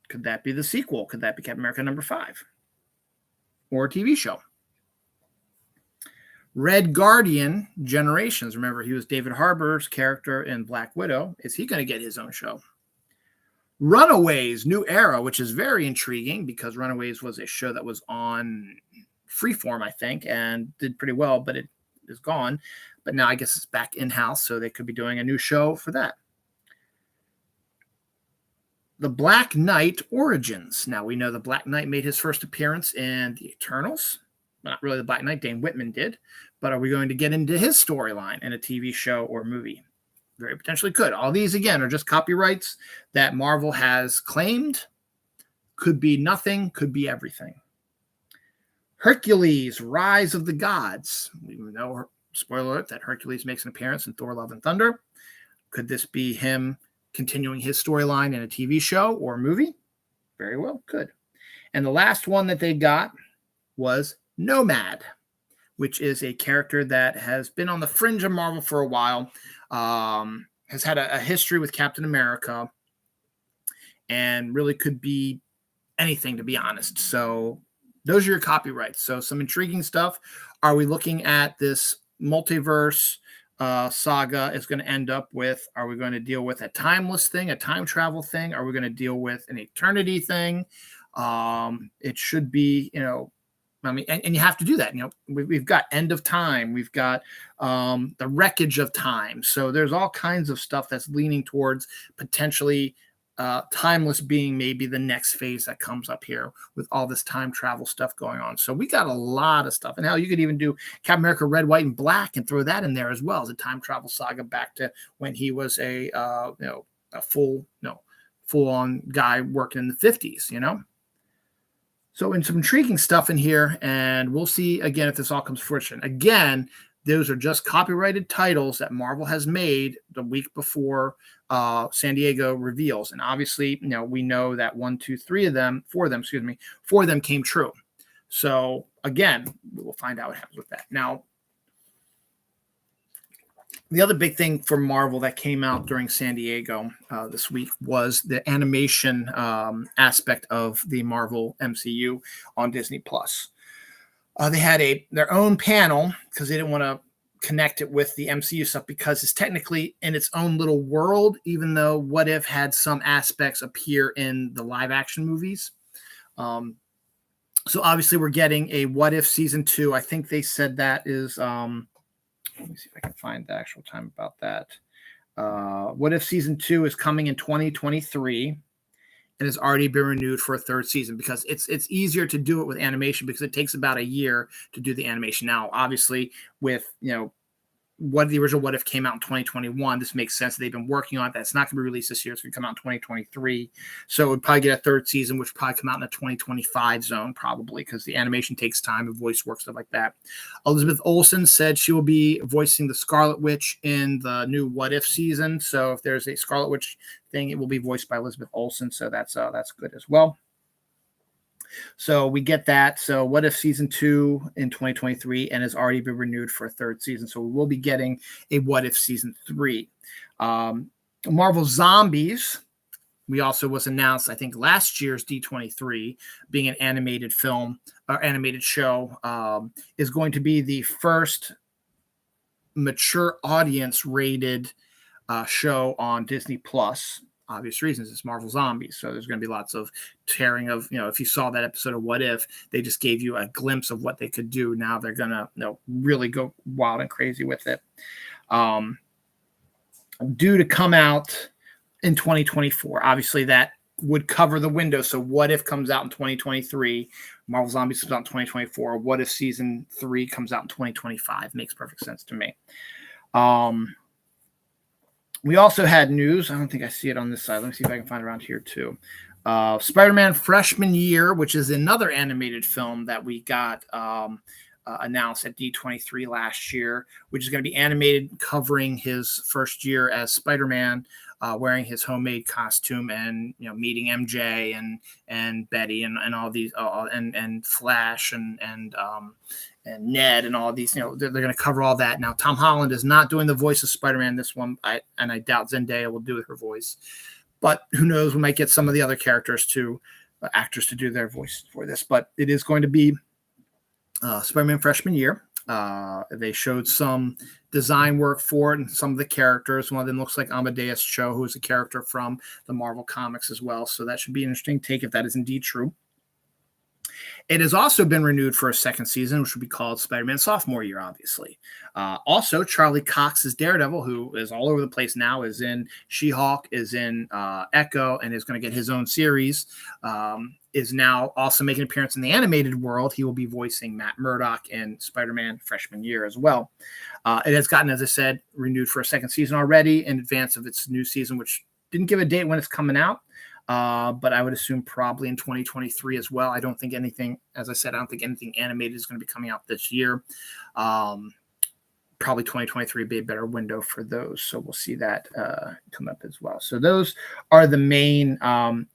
Could that be the sequel? Could that be Captain America number 5? Or a TV show? Red Guardian, Generations. Remember, he was David Harbour's character in Black Widow. Is he going to get his own show? Runaways, New Era, which is very intriguing because Runaways was a show that was on Freeform, I think, and did pretty well, but it is gone. But now I guess it's back in-house, so they could be doing a new show for that. The Black Knight Origins. Now, we know the Black Knight made his first appearance in the Eternals. Not really the Black Knight, Dane Whitman did. But are we going to get into his storyline in a TV show or movie? Very potentially could. All these, again, are just copyrights that Marvel has claimed. Could be nothing, could be everything. Hercules, Rise of the Gods. We know, spoiler alert, that Hercules makes an appearance in Thor, Love, and Thunder. Could this be him continuing his storyline in a TV show or movie? Very well, could. And the last one that they got was Nomad, which is a character that has been on the fringe of Marvel for a while, has had a history with Captain America, and really could be anything, to be honest. So those are your copyrights. So some intriguing stuff. Are we looking at this multiverse saga is going to end up with? Are we going to deal with a timeless thing, a time travel thing? Are we going to deal with an eternity thing? It should be, I mean, and you have to do that. We've got End of Time. We've got the Wreckage of Time. So there's all kinds of stuff that's leaning towards potentially timeless being maybe the next phase that comes up here with all this time travel stuff going on. So we got a lot of stuff. And hell, you could even do Captain America Red, White, and Black and throw that in there as well as a time travel saga back to when he was a full-on guy working in the 50s, So in some intriguing stuff in here, and we'll see again if this all comes to fruition. Again, those are just copyrighted titles that Marvel has made the week before San Diego reveals. And obviously, we know that 4 of them came true. So again, we'll find out what happens with that. Now, the other big thing for Marvel that came out during San Diego this week was the animation aspect of the Marvel MCU on Disney Plus. They had their own panel because they didn't want to connect it with the MCU stuff because it's technically in its own little world, even though What If had some aspects appear in the live action movies. So obviously we're getting a What If Season 2. I think they said that is... let me see if I can find the actual time about that. What If Season 2 is coming in 2023 and has already been renewed for a 3rd season because it's easier to do it with animation because it takes about a year to do the animation. Now, obviously, with, what the original What If came out in 2021, this makes sense. They've been working on it. That's not going to be released this year. It's going to come out in 2023. So it would probably get a 3rd season, which would probably come out in the 2025 zone, probably, because the animation takes time and voice work, stuff like that. Elizabeth Olsen said she will be voicing the Scarlet Witch in the new What If season. So if there's a Scarlet Witch thing, it will be voiced by Elizabeth Olsen. So that's good as well. So we get that. So What If Season 2 in 2023 and has already been renewed for a 3rd season. So we will be getting a What If Season 3. Marvel Zombies, we also was announced, I think, last year's D23, being an animated film or animated show, is going to be the first mature audience rated show on Disney Plus. Obvious reasons, it's Marvel Zombies. So there's going to be lots of tearing of, if you saw that episode of What If, they just gave you a glimpse of what they could do. Now they're going to really go wild and crazy with it. due to come out in 2024. Obviously, that would cover the window. So What If comes out in 2023, Marvel Zombies comes out in 2024. What If Season 3 comes out in 2025? Makes perfect sense to me. We also had news. I don't think I see it on this side. Let me see if I can find it around here too. Spider-Man Freshman Year, which is another animated film that we got announced at D23 last year, which is going to be animated covering his first year as Spider-Man, wearing his homemade costume and meeting MJ and Betty and all these and Flash and Ned and all these. They're going to cover all that. Now Tom Holland is not doing the voice of Spider-Man this one, and I doubt Zendaya will do her voice. But who knows? We might get some of the other characters to actors to do their voice for this. But it is going to be Spider-Man Freshman Year. They showed some design work for it and some of the characters. One of them looks like Amadeus Cho, who is a character from the Marvel Comics as well. So that should be an interesting take if that is indeed true. It has also been renewed for a second season, which would be called Spider-Man Sophomore Year, obviously. Also, Charlie Cox is Daredevil, who is all over the place now, is in She-Hulk, is in Echo, and is going to get his own series. Is now also making an appearance in the animated world. He will be voicing Matt Murdock in Spider-Man Freshman Year as well. It has gotten, as I said, renewed for a second season already in advance of its new season, which didn't give a date when it's coming out. But I would assume probably in 2023 as well. I don't think anything, as I said, I don't think anything animated is going to be coming out this year. Probably 2023 would be a better window for those. So we'll see that come up as well. So those are the main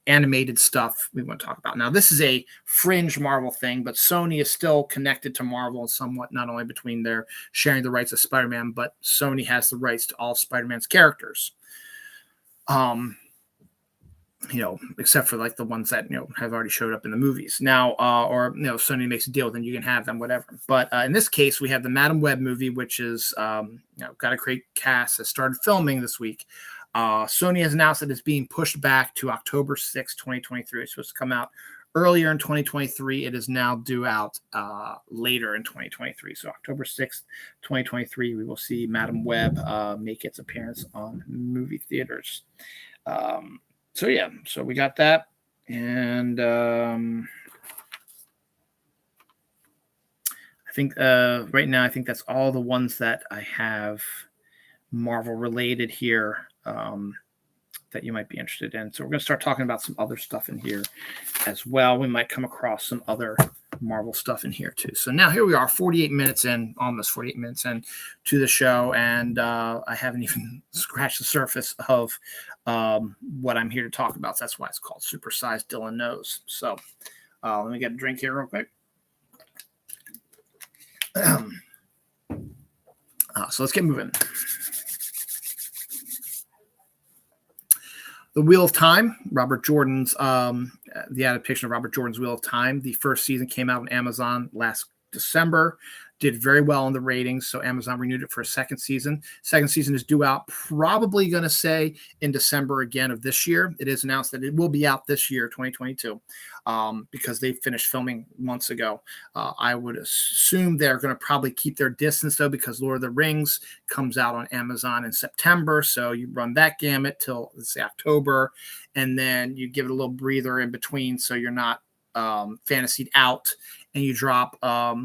animated stuff we want to talk about. Now, this is a fringe Marvel thing, but Sony is still connected to Marvel somewhat, not only between their sharing the rights of Spider-Man, but Sony has the rights to all Spider-Man's characters. Except for like the ones that, have already showed up in the movies now, or Sony makes a deal, then you can have them, whatever. But in this case, we have the Madam Web movie, which is, got a great cast, has started filming this week. Sony has announced that it's being pushed back to October 6th, 2023. It's supposed to come out earlier in 2023. It is now due out later in 2023. So October 6th, 2023, we will see Madam Web make its appearance on movie theaters. So we got that, and I think right now I think that's all the ones that I have Marvel related here that you might be interested in. So we're going to start talking about some other stuff in here as well. We might come across some other Marvel stuff in here too. So now here we are, 48 minutes in, almost 48 minutes in to the show, and I haven't even scratched the surface of what I'm here to talk about. So that's why it's called Supersized Dylan Knows. So let me get a drink here real quick. So let's get moving. The Wheel of Time, Robert Jordan's, the adaptation of Robert Jordan's Wheel of Time. The first season came out on Amazon last December, did very well in the ratings, so Amazon renewed it for a second season. Second season is due out, probably going to say in December again of this year. It is announced that it will be out this year, 2022, because they finished filming months ago. I would assume they're going to probably keep their distance, though, because Lord of the Rings comes out on Amazon in September, so you run that gamut till, let's say, October, and then you give it a little breather in between so you're not fantasied out, and you drop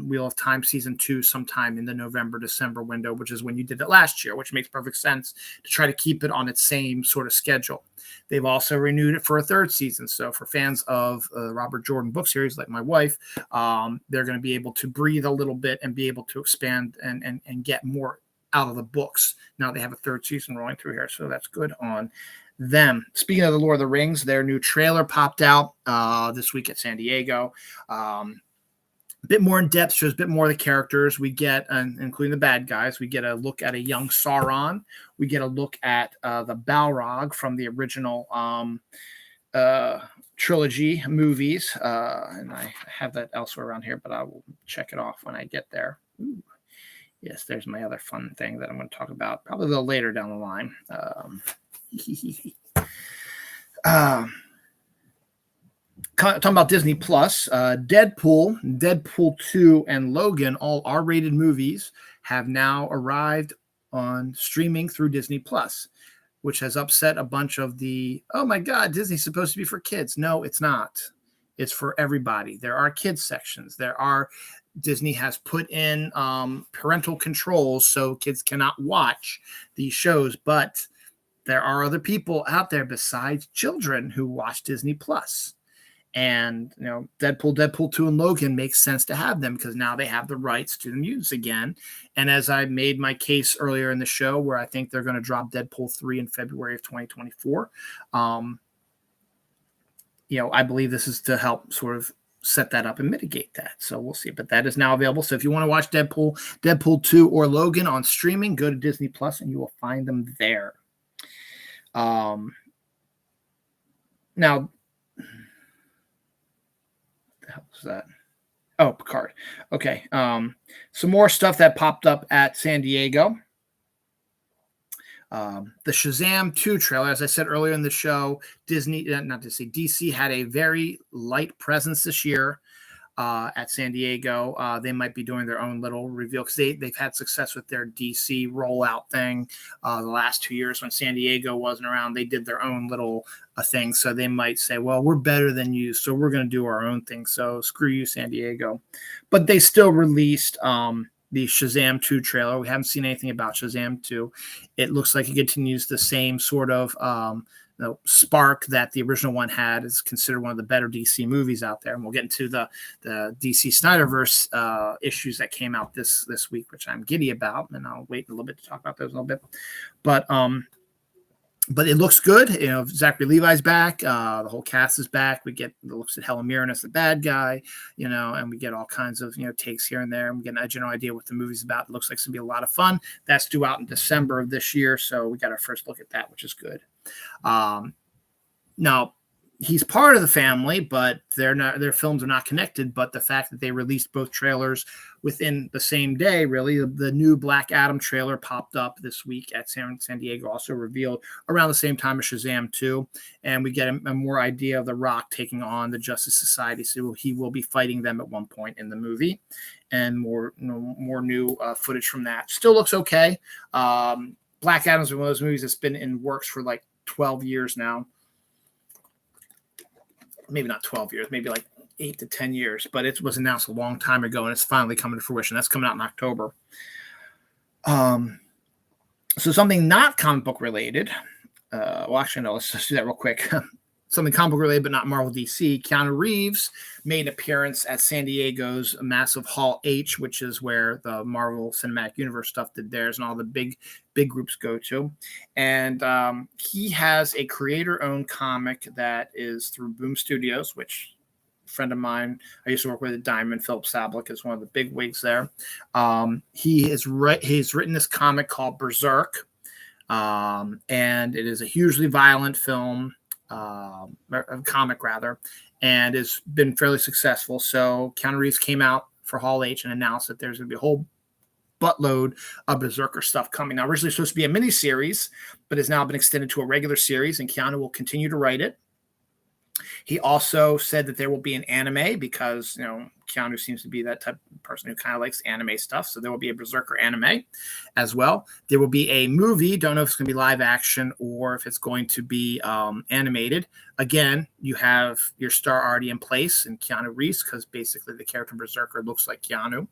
Wheel of Time Season 2 sometime in the November-December window, which is when you did it last year, which makes perfect sense to try to keep it on its same sort of schedule. They've also renewed it for a third season. So for fans of the Robert Jordan book series, like my wife, they're going to be able to breathe a little bit and be able to expand and get more out of the books. Now they have a third season rolling through here, so that's good on them. Speaking of the Lord of the Rings, their new trailer popped out this week at San Diego. A bit more in depth, shows a bit more of the characters. We get, including the bad guys, we get a look at a young Sauron. We get a look at the Balrog from the original trilogy movies. And I have that elsewhere around here, but I will check it off when I get there. Ooh. Yes, there's my other fun thing that I'm going to talk about probably a little later down the line. Talking about Disney Plus, Deadpool 2, and Logan, all R-rated movies, have now arrived on streaming through Disney Plus, which has upset a bunch of the, oh my God, Disney's supposed to be for kids. No, it's not. It's for everybody. There are kids sections. Disney has put in parental controls so kids cannot watch these shows, but there are other people out there besides children who watch Disney Plus. And, Deadpool 2 and Logan makes sense to have them because now they have the rights to the mutants again. And as I made my case earlier in the show where I think they're going to drop Deadpool 3 in February of 2024, I believe this is to help sort of set that up and mitigate that. So we'll see. But that is now available. So if you want to watch Deadpool 2 or Logan on streaming, go to Disney Plus and you will find them there. Now, what the hell was that? Oh, Picard. Okay. Some more stuff that popped up at San Diego. The Shazam 2 trailer, as I said earlier in the show, DC had a very light presence this year at San Diego. They might be doing their own little reveal because they've had success with their DC rollout thing the last 2 years. When San Diego wasn't around, they did their own little thing. So they might say, well, we're better than you, so we're going to do our own thing. So screw you, San Diego. But they still released the Shazam 2 trailer. We haven't seen anything about Shazam 2. It looks like it continues the same sort of spark that the original one had. Is considered one of the better DC movies out there. And we'll get into the DC Snyderverse issues that came out this week, which I'm giddy about. And I'll wait a little bit to talk about those a little bit. But it looks good. Zachary Levi's back. The whole cast is back. We get the looks at Helen Mirren as the bad guy, and we get all kinds of, takes here and there. And we get a general idea what the movie's about. It looks like it's going to be a lot of fun. That's due out in December of this year. So we got our first look at that, which is good. Now, he's part of the family, but their films are not connected. But the fact that they released both trailers within the same day, really, the new Black Adam trailer popped up this week at San Diego, also revealed around the same time as Shazam 2. And we get a more idea of The Rock taking on the Justice Society. So he will be fighting them at one point in the movie, and more new footage from that. Still looks okay. Black Adam's one of those movies that's been in works for like 12 years now. Maybe not 12 years, maybe like 8 to 10 years, but it was announced a long time ago and it's finally coming to fruition. That's coming out in October. So something not comic book related. Actually, no, let's just do that real quick. Something comic book related, but not Marvel DC. Keanu Reeves made an appearance at San Diego's massive Hall H, which is where the Marvel Cinematic Universe stuff did theirs and all the big groups go to. And he has a creator-owned comic that is through Boom Studios, which a friend of mine I used to work with at Diamond, Philip Sablik, is one of the big wigs there. He's written this comic called Berserk, and it is a hugely violent film. Comic rather, and has been fairly successful. So Keanu Reeves came out for Hall H and announced that there's going to be a whole buttload of Berserker stuff coming. Now, originally supposed to be a mini-series, but has now been extended to a regular series, and Keanu will continue to write it. He also said that there will be an anime because, Keanu seems to be that type of person who kind of likes anime stuff. So there will be a Berserker anime as well. There will be a movie. Don't know if it's going to be live action or if it's going to be animated. Again, you have your star already in place in Keanu Reeves because basically the character Berserker looks like Keanu.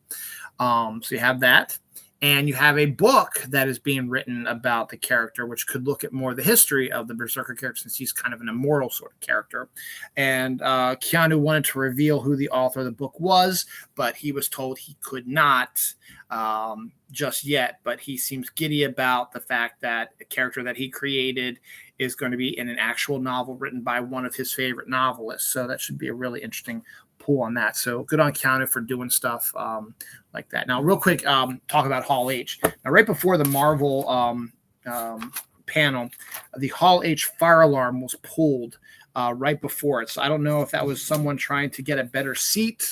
So you have that. And you have a book that is being written about the character, which could look at more of the history of the Berserker character since he's kind of an immortal sort of character. And Keanu wanted to reveal who the author of the book was, but he was told he could not just yet. But he seems giddy about the fact that a character that he created is going to be in an actual novel written by one of his favorite novelists. So that should be a really interesting pull on that. So good on Keanu for doing stuff like that. Now, real quick, talk about Hall H. Now, right before the Marvel panel, the Hall H fire alarm was pulled right before it. So I don't know if that was someone trying to get a better seat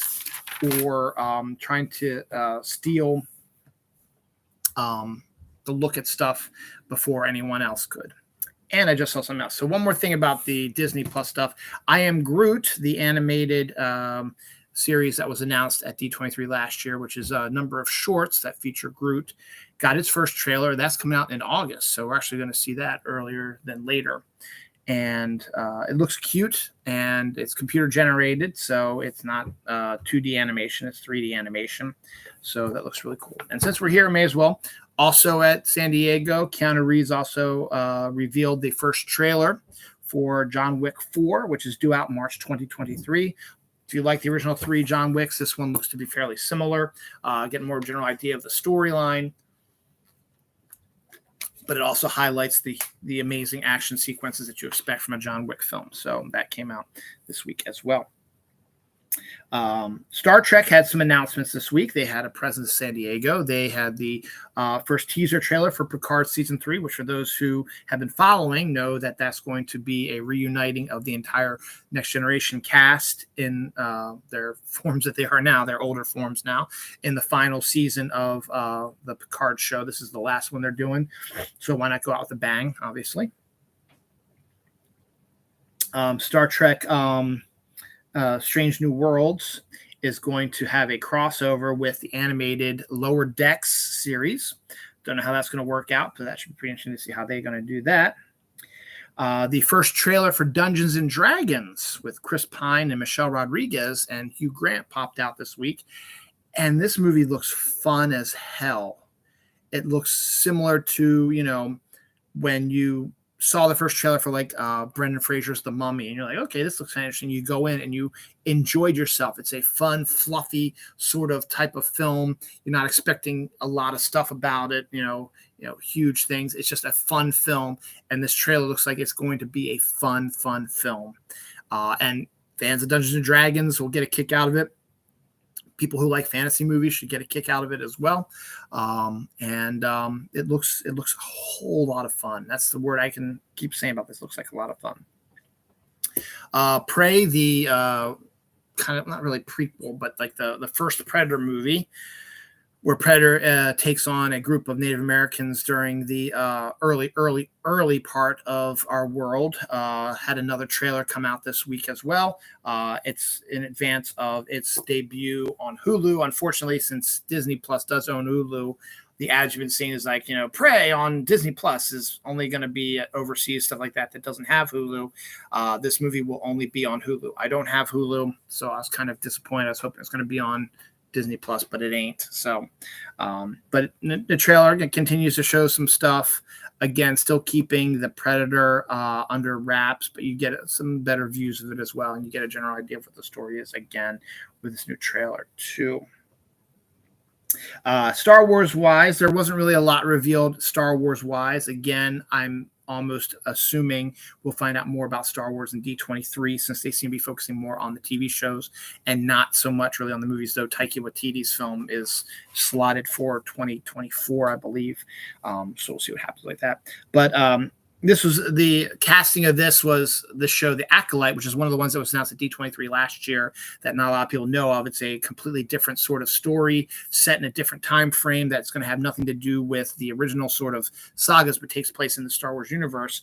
or trying to steal the look at stuff before anyone else could. And I just saw something else. So one more thing about the Disney Plus stuff. I Am Groot, the animated series that was announced at D23 last year, which is a number of shorts that feature Groot, got its first trailer. That's coming out in August, so we're actually going to see that earlier than later. And it looks cute, and it's computer generated, so it's not 2D animation, it's 3D animation. So that looks really cool. And since we're here, I may as well. Also at San Diego, Keanu Reeves also revealed the first trailer for John Wick 4, which is due out March 2023. If you like the original 3 John Wicks, this one looks to be fairly similar. Getting more general idea of the storyline. But it also highlights the amazing action sequences that you expect from a John Wick film. So that came out this week as well. Star Trek had some announcements this week. They had a presence in San Diego. They had the first teaser trailer for Picard Season 3, which for those who have been following know that that's going to be a reuniting of the entire Next Generation cast in their forms that they are now, their older forms now, in the final season of the Picard show. This is the last one they're doing, so why not go out with a bang, obviously. Star Trek Strange New Worlds is going to have a crossover with the animated Lower Decks series. Don't know how that's going to work out, but that should be pretty interesting to see how they're going to do that. The first trailer for Dungeons and Dragons with Chris Pine and Michelle Rodriguez and Hugh Grant popped out this week. And this movie looks fun as hell. It looks similar to, when you saw the first trailer for Brendan Fraser's The Mummy, and you're like, okay, this looks interesting. You go in and you enjoyed yourself. It's a fun, fluffy sort of type of film. You're not expecting a lot of stuff about it, huge things. It's just a fun film, and this trailer looks like it's going to be a fun film. And fans of Dungeons and Dragons will get a kick out of it. People who like fantasy movies should get a kick out of it as well. It looks a whole lot of fun. That's the word I can keep saying about this. It looks like a lot of fun. Prey, the kind of not really prequel, but like the first Predator movie, where Predator takes on a group of Native Americans during the early part of our world. Had another trailer come out this week as well. It's in advance of its debut on Hulu. Unfortunately, since Disney Plus does own Hulu, the ads you've been seeing is like, Prey on Disney Plus is only going to be overseas, stuff like that doesn't have Hulu. This movie will only be on Hulu. I don't have Hulu, so I was kind of disappointed. I was hoping it's going to be on Disney Plus, but it ain't. So, but the trailer continues to show some stuff. Again, still keeping the Predator under wraps, but you get some better views of it as well, and you get a general idea of what the story is again with this new trailer too. Star Wars wise, there wasn't really a lot revealed Star Wars wise. Again, I'm almost assuming we'll find out more about Star Wars in D23, since they seem to be focusing more on the TV shows and not so much really on the movies, though Taika Waititi's film is slotted for 2024, I believe. So we'll see what happens like that. But this was the casting of this was the show The Acolyte, which is one of the ones that was announced at D23 last year that not a lot of people know of. It's a completely different sort of story set in a different time frame that's going to have nothing to do with the original sort of sagas, but takes place in the Star Wars universe.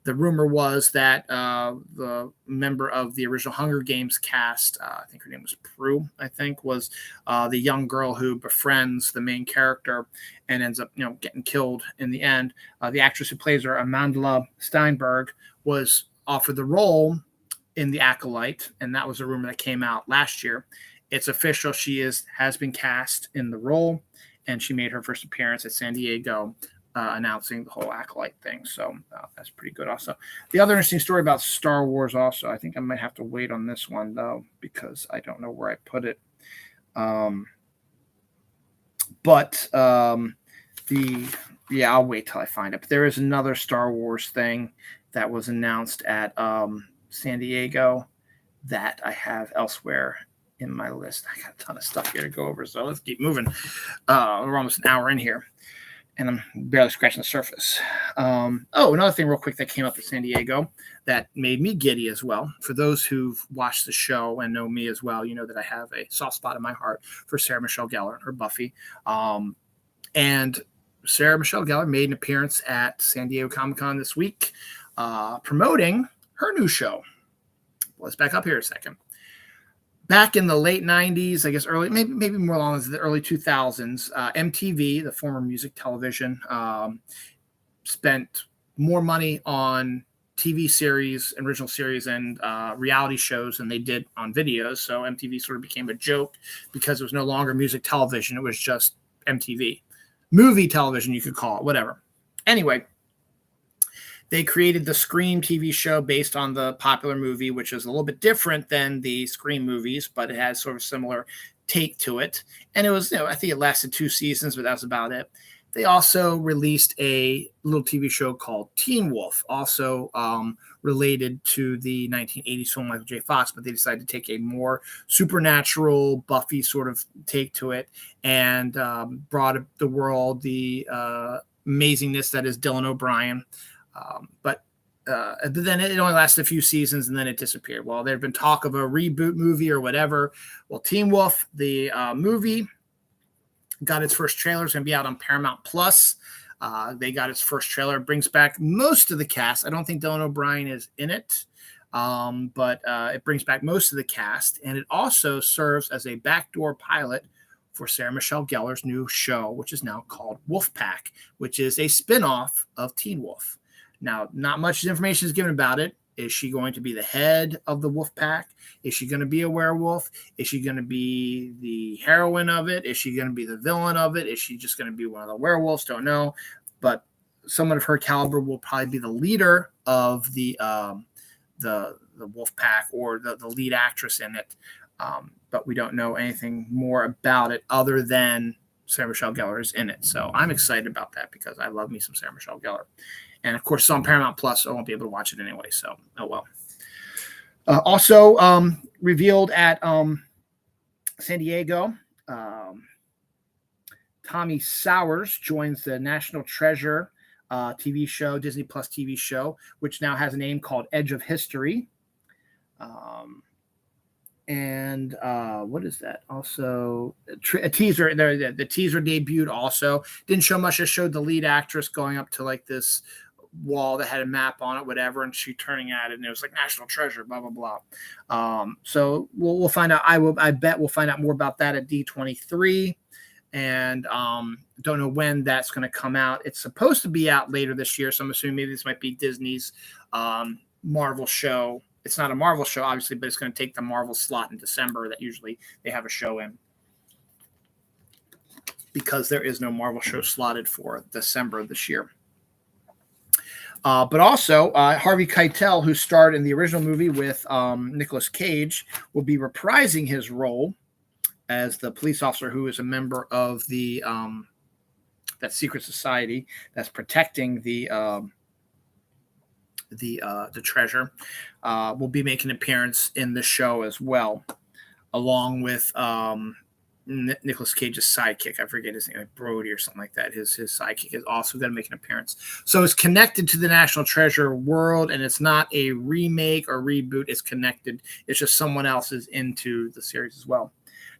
The rumor was that the member of the original Hunger Games cast, I think her name was Prue, was the young girl who befriends the main character and ends up, getting killed in the end. The actress who plays her, Amandla Steinberg, was offered the role in The Acolyte, and that was a rumor that came out last year. It's official. She has been cast in the role, and she made her first appearance at San Diego, announcing the whole Acolyte thing. So that's pretty good also. The other interesting story about Star Wars also, I think I might have to wait on this one, though, because I don't know where I put it. I'll wait till I find it. But there is another Star Wars thing that was announced at San Diego that I have elsewhere in my list. I got a ton of stuff here to go over, so let's keep moving. We're almost an hour in here, and I'm barely scratching the surface. Another thing real quick that came up at San Diego that made me giddy as well. For those who've watched the show and know me as well, you know that I have a soft spot in my heart for Sarah Michelle Gellar and her Buffy. And Sarah Michelle Gellar made an appearance at San Diego Comic-Con this week, promoting her new show. Let's back up here a second. back in the late 90s, I guess maybe more along the early 2000s, MTV, the former Music Television, spent more money on TV series, original series, and reality shows than they did on videos. So MTV sort of became a joke because it was no longer music television. It was just MTV. Movie television, you could call it, whatever. Anyway, they created the Scream TV show based on the popular movie, which is a little bit different than the Scream movies, but it has sort of similar take to it. And it was, I think it lasted 2 seasons, but that's about it. They also released a little TV show called Teen Wolf, also related to the 1980s film Michael J. Fox, but they decided to take a more supernatural, Buffy sort of take to it and brought the world the amazingness that is Dylan O'Brien. But then it only lasted a few seasons and then it disappeared. Well, there had been talk of a reboot movie or whatever. Well, Teen Wolf, the movie, got its first trailer. It's going to be out on Paramount Plus. They got its first trailer. It brings back most of the cast. I don't think Dylan O'Brien is in it, but it brings back most of the cast. And it also serves as a backdoor pilot for Sarah Michelle Gellar's new show, which is now called Wolfpack, which is a spinoff of Teen Wolf. Now, not much information is given about it. Is she going to be the head of the wolf pack? Is she going to be a werewolf? Is she going to be the heroine of it? Is she going to be the villain of it? Is she just going to be one of the werewolves? Don't know. But someone of her caliber will probably be the leader of the wolf pack or the lead actress in it. But we don't know anything more about it other than Sarah Michelle Gellar is in it. So I'm excited about that because I love me some Sarah Michelle Gellar. And, of course, it's on Paramount Plus, so I won't be able to watch it anyway. So, oh, well. Also revealed at San Diego, Tommy Sowers joins the National Treasure TV show, Disney Plus TV show, which now has a name called Edge of History. And what is that? Also, a teaser. The teaser debuted also. Didn't show much. Just showed the lead actress going up to like this wall that had a map on it, whatever, and she turning at it, and it was like National Treasure, blah blah blah. So we'll find out. I bet we'll find out more about that at D23, and don't know when that's going to come out. It's supposed to be out later this year, so I'm assuming maybe this might be Disney's Marvel show. It's not a Marvel show, obviously, but it's going to take the Marvel slot in December that usually they have a show in, because there is no Marvel show slotted for December this year. But also, Harvey Keitel, who starred in the original movie with Nicolas Cage, will be reprising his role as the police officer who is a member of the that secret society that's protecting the treasure. Will be making an appearance in the show as well, along with Nicolas Cage's sidekick. I forget his name, like Brody or something like that. His sidekick is also going to make an appearance. So it's connected to the National Treasure world, and it's not a remake or reboot. It's connected. It's just someone else is into the series as well.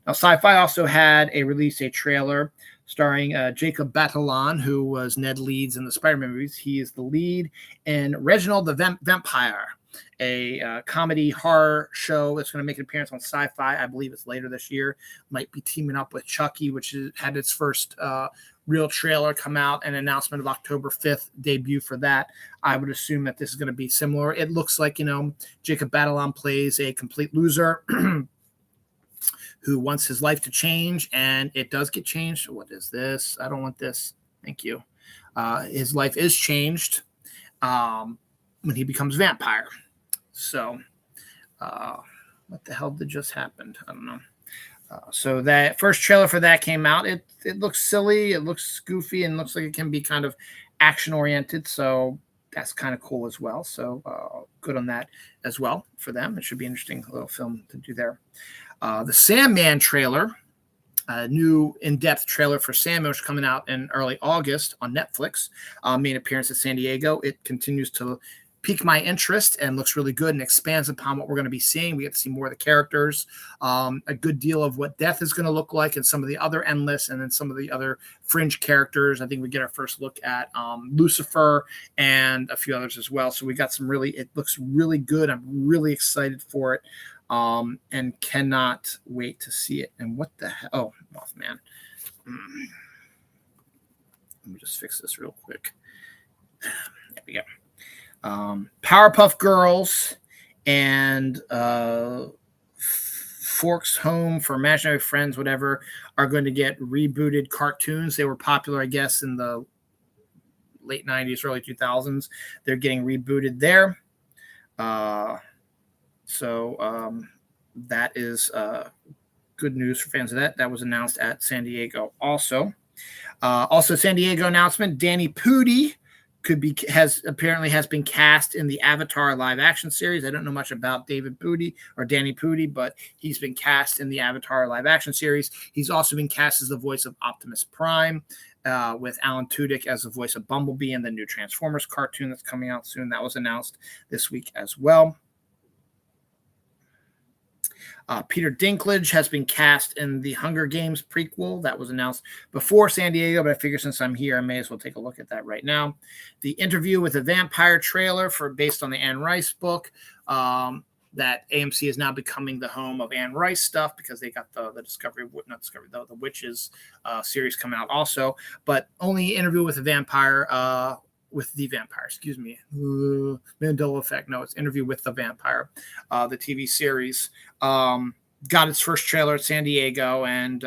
Now, Sci-Fi also had a trailer starring Jacob Batalon, who was Ned Leeds in the Spider-Man movies. He is the lead in Reginald the Vampire, a comedy horror show that's going to make an appearance on Sci-Fi. I believe it's later this year. Might be teaming up with Chucky, which had its first real trailer come out, and announcement of October 5th debut for that. I would assume that this is going to be similar. It looks like, Jacob Batalon plays a complete loser who wants his life to change, and it does get changed. What is this? I don't want this. Thank you. His life is changed when he becomes a vampire. So what the hell just happened? I don't know. So that first trailer for that came out. It looks silly. It looks goofy, and looks like it can be kind of action-oriented. So that's kind of cool as well. So good on that as well for them. It should be an interesting little film to do there. The Sandman trailer, a new in-depth trailer for Sandman, which is coming out in early August on Netflix, made an appearance at San Diego. It continues to pique my interest and looks really good and expands upon what we're going to be seeing. We get to see more of the characters, a good deal of what Death is going to look like, and some of the other Endless, and then some of the other fringe characters. I think we get our first look at Lucifer and a few others as well. So we got it looks really good. I'm really excited for it. and cannot wait to see it. And what the hell? Oh, Mothman. Let me just fix this real quick. There we go. Powerpuff Girls and Forks Home for Imaginary Friends, whatever, are going to get rebooted cartoons. They were popular, I guess, in the late 90s, early 2000s. They're getting rebooted there. So that is good news for fans of that. That was announced at San Diego also. Also, San Diego announcement, Danny Pudi has been cast in the Avatar live action series. I don't know much about David Pudi or Danny Pudi, but he's been cast in the Avatar live action series. He's also been cast as the voice of Optimus Prime, with Alan Tudyk as the voice of Bumblebee in the new Transformers cartoon that's coming out soon. That was announced this week as well. Peter Dinklage has been cast in the Hunger Games prequel. That was announced before San Diego, but I figure since I'm here, I may as well take a look at that right now. The Interview with a Vampire trailer based on the Anne Rice book. That AMC is now becoming the home of Anne Rice stuff because they got the Witches series coming out also. But only Interview with a Vampire. Excuse me. Mandela Effect. No, it's Interview with the Vampire, the TV series. Got its first trailer at San Diego, and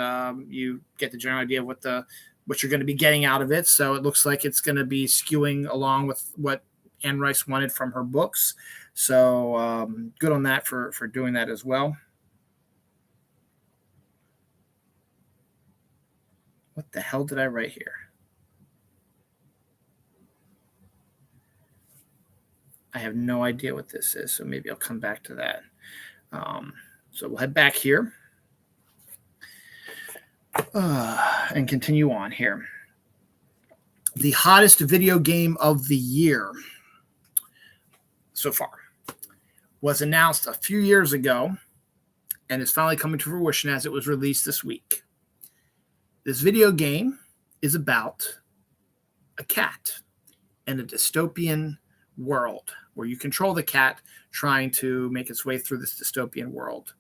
you get the general idea of what you're going to be getting out of it. So it looks like it's going to be skewing along with what Anne Rice wanted from her books. So good on that for doing that as well. What the hell did I write here? I have no idea what this is, so maybe I'll come back to that. So we'll head back here and continue on here. The hottest video game of the year so far was announced a few years ago and is finally coming to fruition as it was released this week. This video game is about a cat in a dystopian world where you control the cat trying to make its way through this dystopian world.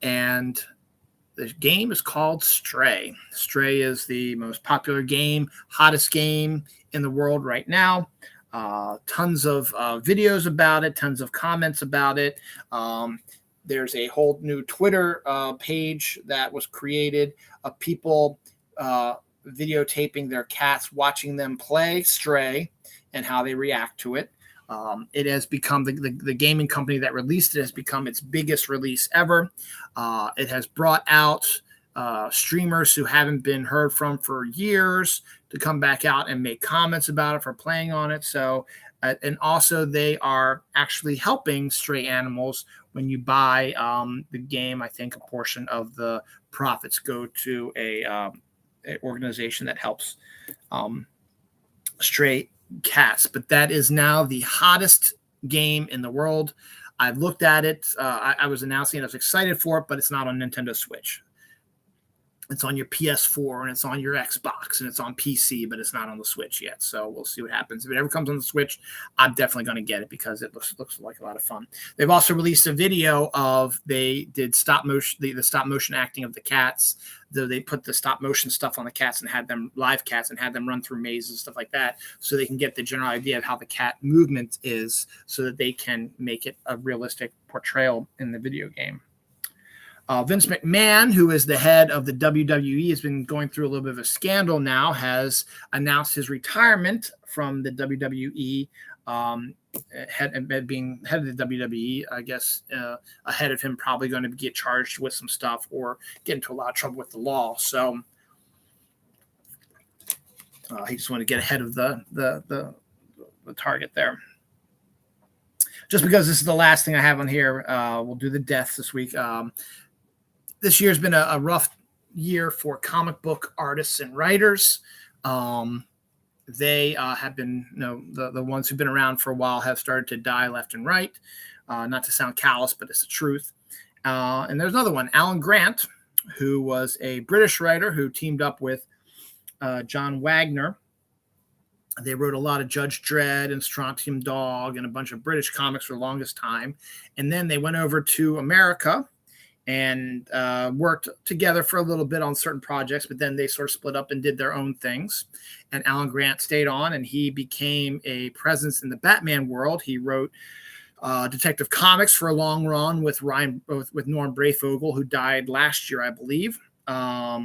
And the game is called Stray. Stray is the most popular game, hottest game in the world right now. Tons of videos about it, tons of comments about it. There's a whole new Twitter page that was created of people videotaping their cats, watching them play Stray and how they react to it. It has become the gaming company that released it has become its biggest release ever. It has brought out streamers who haven't been heard from for years to come back out and make comments about it for playing on it. So, and also they are actually helping stray animals. When you buy the game, I think a portion of the profits go to a organization that helps stray cats. But that is now the hottest game in the world. I've looked at it. I was announcing it. I was excited for it, but it's not on Nintendo Switch. It's on your PS4 and it's on your Xbox and it's on PC, but it's not on the Switch yet. So we'll see what happens. If it ever comes on the Switch, I'm definitely going to get it because it looks like a lot of fun. They've also released a video of they did stop motion, the stop motion acting of the cats. They put the stop motion stuff on the cats and had them live cats and had them run through mazes and stuff like that, so they can get the general idea of how the cat movement is, so that they can make it a realistic portrayal in the video game. Vince McMahon, who is the head of the WWE, has been going through a little bit of a scandal now, has announced his retirement from the WWE, being head of the WWE. I guess ahead of him probably going to get charged with some stuff or get into a lot of trouble with the law. So he just wanted to get ahead of the target there. Just because this is the last thing I have on here, we'll do the deaths this week. This year's been a rough year for comic book artists and writers. They have been, the ones who've been around for a while have started to die left and right. Not to sound callous, but it's the truth. And there's another one, Alan Grant, who was a British writer who teamed up with John Wagner They wrote a lot of Judge Dredd and Strontium Dog and a bunch of British comics for the longest time. And then they went over to America and worked together for a little bit on certain projects, but then they sort of split up and did their own things. And Alan Grant stayed on, and he became a presence in the Batman world. He wrote Detective Comics for a long run with Norm Breyfogle, who died last year, I believe. Or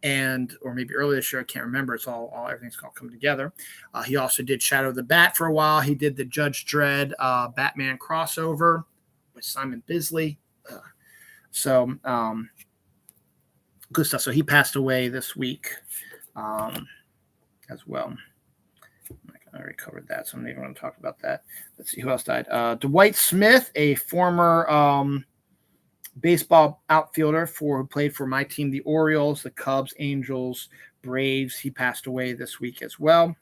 maybe earlier this year, I can't remember. It's all everything's all coming together. He also did Shadow the Bat for a while. He did the Judge Dredd Batman crossover with Simon Bisley. Good stuff. So he passed away this week as well. I already covered that, so I'm not even going to talk about that. Let's see who else died. Dwight Smith, a former baseball outfielder who played for my team, the Orioles, the Cubs, Angels, Braves. He passed away this week as well.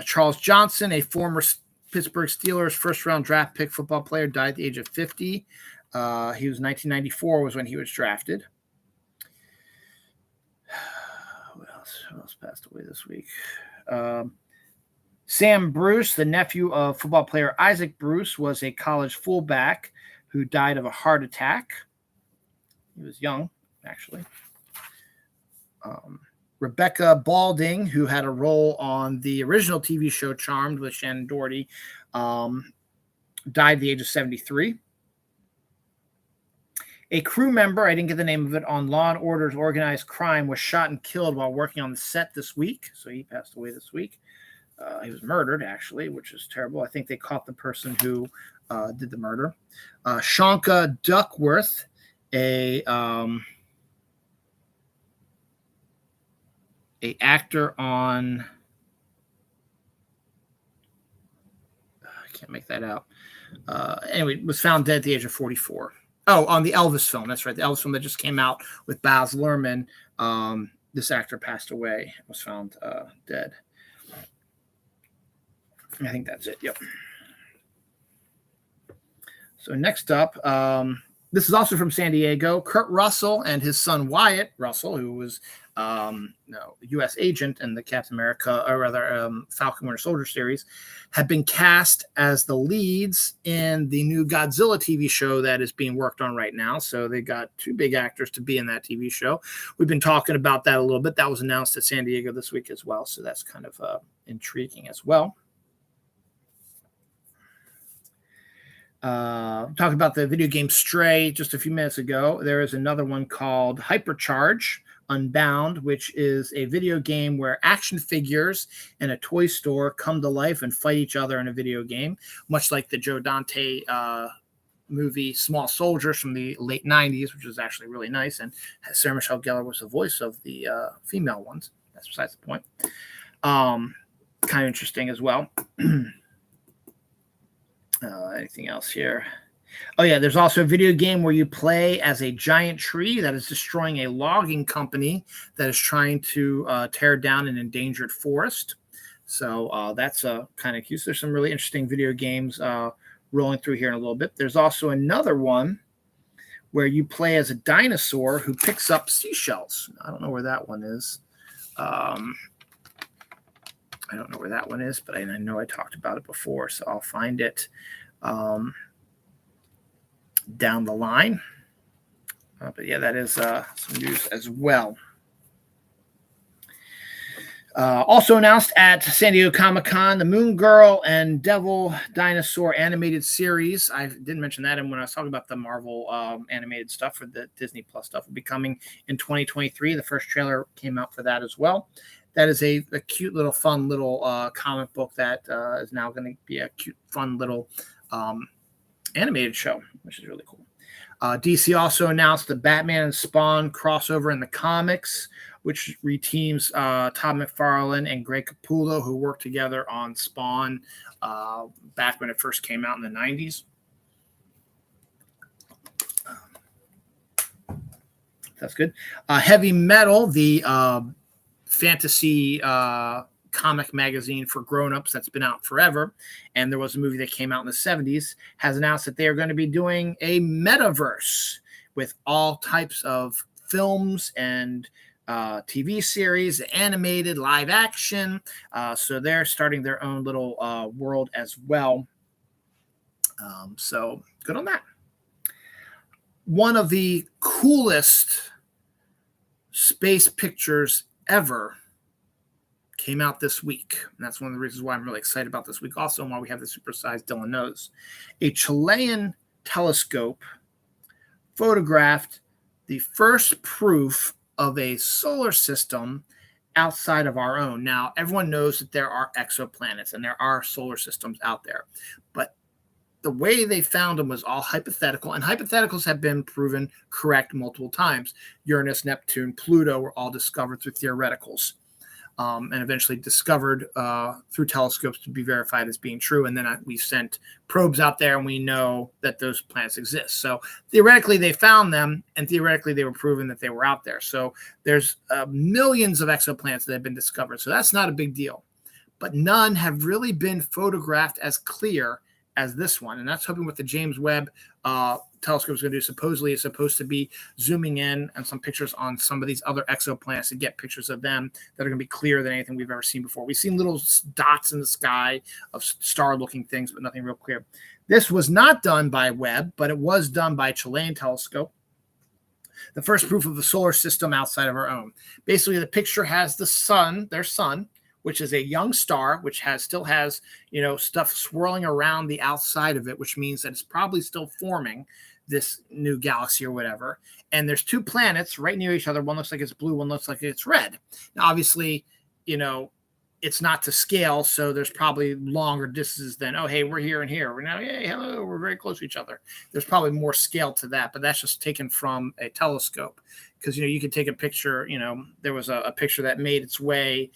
Charles Johnson, a former Pittsburgh Steelers first-round draft pick football player, died at the age of 50. He was 1994 was when he was drafted. Who else passed away this week? Sam Bruce, the nephew of football player Isaac Bruce, was a college fullback who died of a heart attack. He was young, actually. Rebecca Balding, who had a role on the original TV show Charmed with Shannon Doherty, died at the age of 73. A crew member, I didn't get the name of it, on Law & Order's Organized Crime was shot and killed while working on the set this week. So he passed away this week. He was murdered, actually, which is terrible. I think they caught the person who did the murder. Shanka Duckworth, a actor on... I can't make that out. Anyway, was found dead at the age of 44. Oh, on the Elvis film. That's right. The Elvis film that just came out with Baz Luhrmann. This actor passed away, was found dead. I think that's it. Yep. So next up, this is also from San Diego. Kurt Russell and his son Wyatt Russell, who was U.S. agent in the Captain America, or rather Falcon Winter Soldier series, have been cast as the leads in the new Godzilla TV show that is being worked on right now. So they got two big actors to be in that TV show. We've been talking about that a little bit. That was announced at San Diego this week as well. So that's kind of intriguing as well. Talked about the video game Stray just a few minutes ago. There is another one called Hypercharge Unbound, which is a video game where action figures in a toy store come to life and fight each other in a video game, much like the Joe Dante movie Small Soldiers from the late 90s, which was actually really nice. And Sarah Michelle Gellar was the voice of the female ones. That's besides the point. Kind of interesting as well. Anything else here? Oh, yeah, there's also a video game where you play as a giant tree that is destroying a logging company that is trying to tear down an endangered forest. So that's kind of cute. There's some really interesting video games rolling through here in a little bit. There's also another one where you play as a dinosaur who picks up seashells. I don't know where that one is. I don't know where that one is, but I know I talked about it before, so I'll find it down the line. But yeah, that is some news as well. Also announced at San Diego Comic-Con, the Moon Girl and Devil Dinosaur animated series. I didn't mention that when I was talking about the Marvel animated stuff, or the Disney Plus stuff, will be coming in 2023. The first trailer came out for that as well. That is a cute little fun little comic book that is now going to be a cute fun little animated show, which is really cool. DC also announced the Batman and Spawn crossover in the comics, which reteams Todd McFarlane and Greg Capullo, who worked together on Spawn back when it first came out in the 90s. That's good. Heavy Metal, the fantasy comic magazine for grown-ups that's been out forever, and there was a movie that came out in the 70s, has announced that they are going to be doing a metaverse with all types of films and TV series, animated, live action. So they're starting their own little world as well. So good on that. One of the coolest space pictures ever came out this week. And that's one of the reasons why I'm really excited about this week also, and why we have the supersized Dylan knows. A Chilean telescope photographed the first proof of a solar system outside of our own. Now, everyone knows that there are exoplanets and there are solar systems out there, but the way they found them was all hypothetical, and hypotheticals have been proven correct multiple times. Uranus, Neptune, Pluto were all discovered through theoreticals, and eventually discovered through telescopes to be verified as being true. And then we sent probes out there, and we know that those planets exist. So theoretically, they found them, and theoretically, they were proven that they were out there. So there's millions of exoplanets that have been discovered. So that's not a big deal. But none have really been photographed as clear as this one. And that's hoping what the James Webb telescope is going to do. Supposedly, it's supposed to be zooming in on some pictures on some of these other exoplanets to get pictures of them that are going to be clearer than anything we've ever seen before. We've seen little dots in the sky of star-looking things, but nothing real clear. This was not done by Webb, but it was done by Chilean telescope. The first proof of the solar system outside of our own. Basically, the picture has the sun, their sun, which is a young star, which still has stuff swirling around the outside of it, which means that it's probably still forming this new galaxy or whatever. And there's two planets right near each other. One looks like it's blue, one looks like it's red. Now, obviously, it's not to scale, so there's probably longer distances than, oh, hey, we're here and here. We're now, hey, hello, we're very close to each other. There's probably more scale to that, but that's just taken from a telescope. Because, you can take a picture, there was a picture that made its way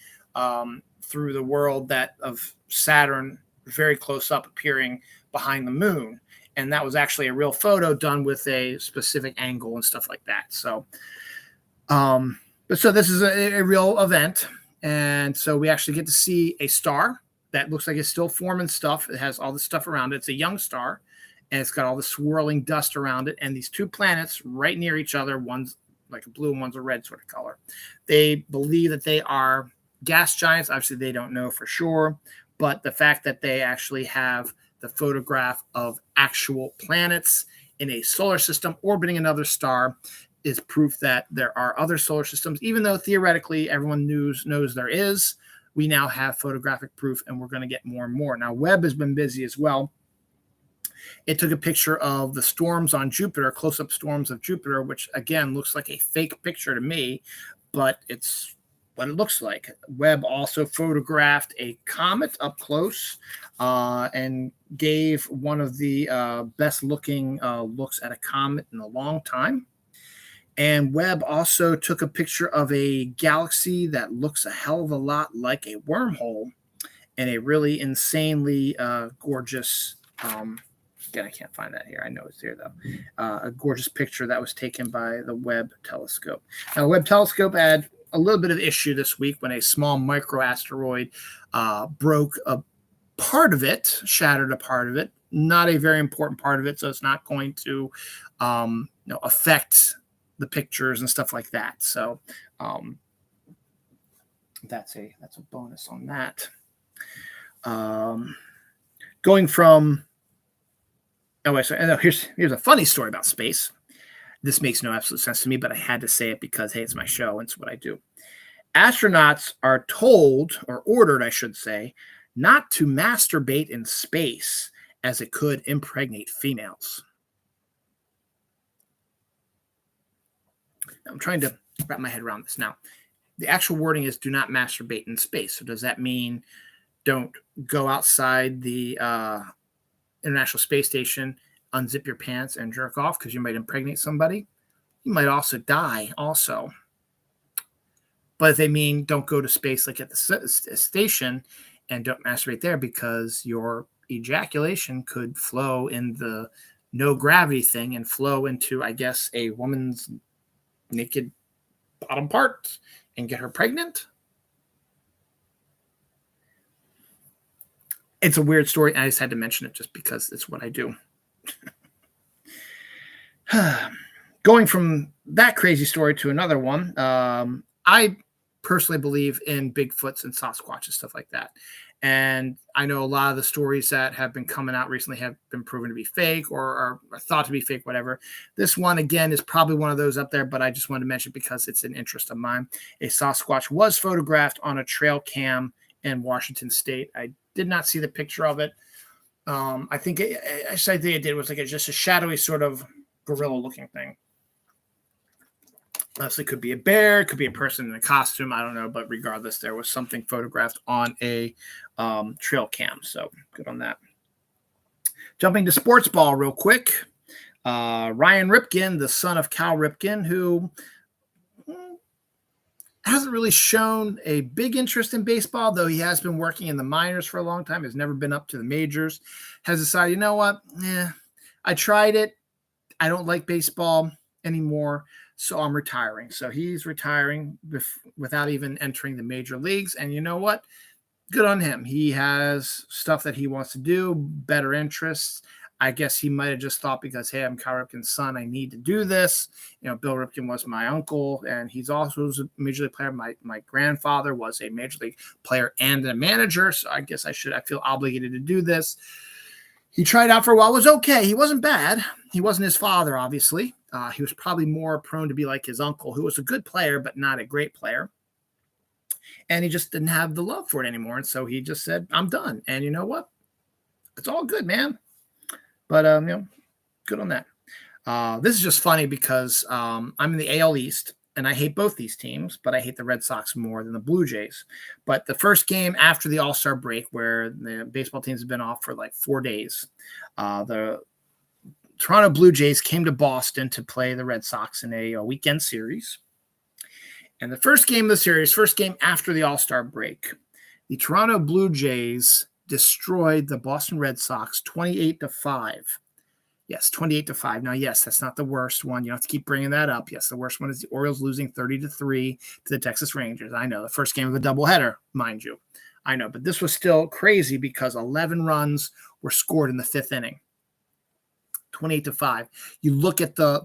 through the world of Saturn, very close up, appearing behind the moon. And that was actually a real photo done with a specific angle and stuff like that. So, so this is a real event. And so we actually get to see a star that looks like it's still forming stuff. It has all the stuff around it. It's a young star, and it's got all the swirling dust around it. And these two planets right near each other, one's like a blue and one's a red sort of color. They believe that they are gas giants. Obviously, they don't know for sure, but the fact that they actually have the photograph of actual planets in a solar system orbiting another star is proof that there are other solar systems, even though theoretically everyone knows there is. We now have photographic proof, and we're going to get more and more. Now, Webb has been busy as well. It took a picture of the storms on Jupiter, close-up storms of Jupiter, which, again, looks like a fake picture to me, but it's what it looks like. Webb also photographed a comet up close and gave one of the best-looking looks at a comet in a long time. And Webb also took a picture of a galaxy that looks a hell of a lot like a wormhole and a really insanely gorgeous again, I can't find that here. I know it's here, though. A gorgeous picture that was taken by the Webb telescope. Now, the Webb telescope had a little bit of issue this week when a small microasteroid broke a part of it, shattered a part of it. Not a very important part of it, so it's not going to affect the pictures and stuff like that. So that's a bonus on that. Going from here's a funny story about space. This makes no absolute sense to me, but I had to say it because, hey, it's my show and it's what I do. Astronauts are told, or ordered, I should say, not to masturbate in space as it could impregnate females. I'm trying to wrap my head around this now. The actual wording is do not masturbate in space. So does that mean don't go outside the International Space Station, unzip your pants and jerk off because you might impregnate somebody? You might also die also. But if they mean don't go to space like at the station and don't masturbate there because your ejaculation could flow in the no gravity thing and flow into, I guess, a woman's naked bottom part and get her pregnant. It's a weird story. I just had to mention it just because it's what I do. Going from that crazy story to another one, I personally believe in Bigfoots and Sasquatch and stuff like that. And I know a lot of the stories that have been coming out recently have been proven to be fake or are thought to be fake, whatever. This one, again, is probably one of those up there, but I just wanted to mention because it's an interest of mine. A Sasquatch was photographed on a trail cam in Washington State. I did not see the picture of it. I think I did was like just a shadowy sort of gorilla-looking thing. Honestly, could be a bear, it could be a person in a costume. I don't know, but regardless, there was something photographed on a trail cam. So good on that. Jumping to sports ball real quick. Ryan Ripken, the son of Cal Ripken, who hasn't really shown a big interest in baseball, though he has been working in the minors for a long time, has never been up to the majors, has decided, you know what? I tried it. I don't like baseball anymore, so I'm retiring. So he's retiring without even entering the major leagues. And you know what? Good on him. He has stuff that he wants to do, better interests. I guess he might have just thought because, hey, I'm Cal Ripken's son, I need to do this. You know, Bill Ripken was my uncle, and he's also a major league player. My grandfather was a major league player and a manager, so I guess I feel obligated to do this. He tried out for a while. It was okay. He wasn't bad. He wasn't his father, obviously. He was probably more prone to be like his uncle, who was a good player, but not a great player. And he just didn't have the love for it anymore. And so he just said, I'm done. And you know what? It's all good, man. But, you know, good on that. This is just funny because I'm in the AL East, and I hate both these teams, but I hate the Red Sox more than the Blue Jays. But the first game after the All-Star break, where the baseball teams have been off for like 4 days, the Toronto Blue Jays came to Boston to play the Red Sox in a weekend series. And the first game of the series, first game after the All-Star break, the Toronto Blue Jays destroyed the Boston Red Sox 28-5. Yes, 28-5. Now, yes, that's not the worst one. You don't have to keep bringing that up. Yes, the worst one is the Orioles losing 30-3 to the Texas Rangers. I know, the first game of the doubleheader, mind you. I know, but this was still crazy because 11 runs were scored in the fifth inning. 28-5. You look at the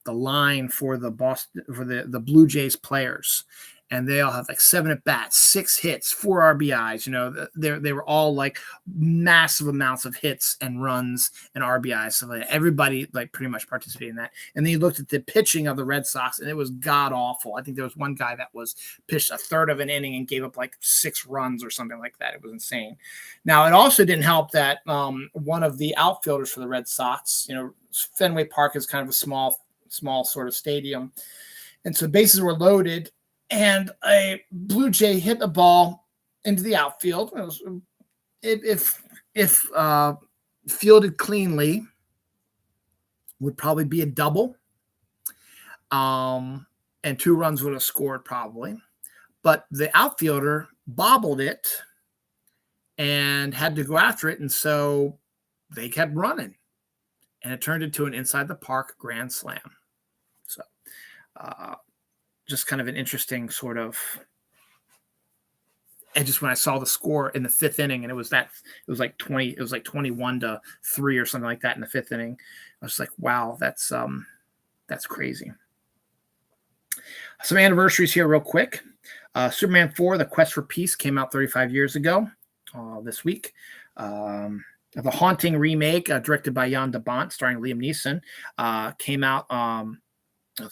line for the Blue Jays players, and they all have like 7 at bats, 6 hits, 4 RBIs. You know, they were all like massive amounts of hits and runs and RBIs. So like everybody like pretty much participated in that. And then you looked at the pitching of the Red Sox, and it was god awful. I think there was one guy that was pitched a third of an inning and gave up like 6 runs or something like that. It was insane. Now, it also didn't help that one of the outfielders for the Red Sox, you know, Fenway Park is kind of a small sort of stadium, and so bases were loaded. And a Blue Jay hit the ball into the outfield. If fielded cleanly, would probably be a double. And 2 runs would have scored probably. But the outfielder bobbled it and had to go after it. And so they kept running. And it turned into an inside the park grand slam. So, just kind of an interesting sort of, and just when I saw the score in the 5th inning, and it was like 21-3 or something like that in the 5th inning. I was like, wow, that's crazy. Some anniversaries here real quick. Superman 4, The Quest for Peace came out 35 years ago this week. The Haunting remake, directed by Jan de Bont, starring Liam Neeson, came out,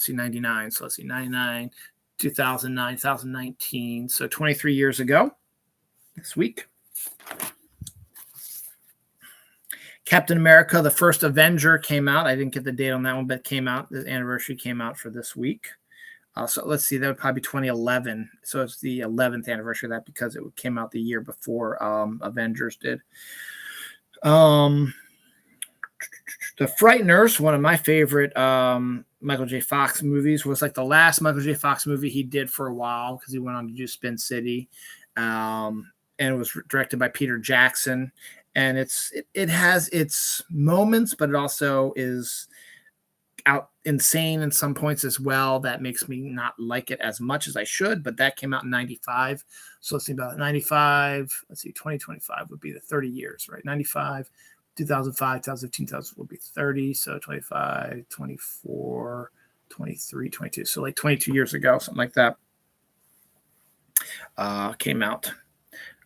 99. So let's see, 99, 2009, 2019. So 23 years ago this week. Captain America, the First Avenger came out. I didn't get the date on that one, but it came out. The anniversary came out for this week. So let's see, that would probably be 2011. So it's the 11th anniversary of that because it came out the year before Avengers did. The Frighteners, one of my favorite Michael J. Fox movies, was like the last Michael J. Fox movie he did for a while because he went on to do Spin City. And it was directed by Peter Jackson. And it has its moments, but it also is out insane in some points as well. That makes me not like it as much as I should, but that came out in 95. So let's see, about 95. Let's see, 2025 would be the 30 years, right? 95. 2005, 2015, 2000 will be 30. So 25, 24, 23, 22. So like 22 years ago, something like that. Came out.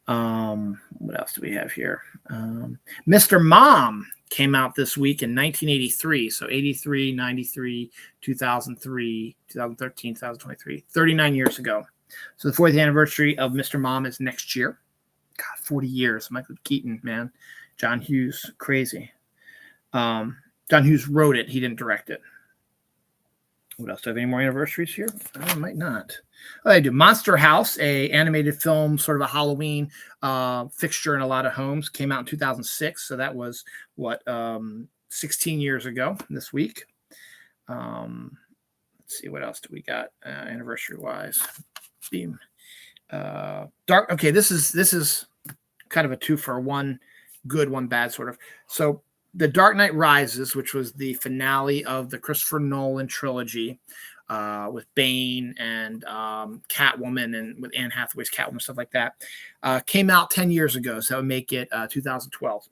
What else do we have here? Mr. Mom came out this week in 1983. So 83, 93, 2003, 2013, 2023, 39 years ago. So the 40th anniversary of Mr. Mom is next year. God, 40 years. Michael Keaton, man. John Hughes, crazy. John Hughes wrote it. He didn't direct it. What else? Do I have any more anniversaries here? I might not. Oh, I do. Monster House, a animated film, sort of a Halloween fixture in a lot of homes, came out in 2006. So that was, 16 years ago this week. Let's see, what else do we got anniversary-wise? Beam. Dark. Okay, this is kind of a two for one good, one bad sort of. So The Dark Knight Rises, which was the finale of the Christopher Nolan trilogy with Bane and Catwoman and with Anne Hathaway's Catwoman, stuff like that, came out 10 years ago. So that would make it 2012.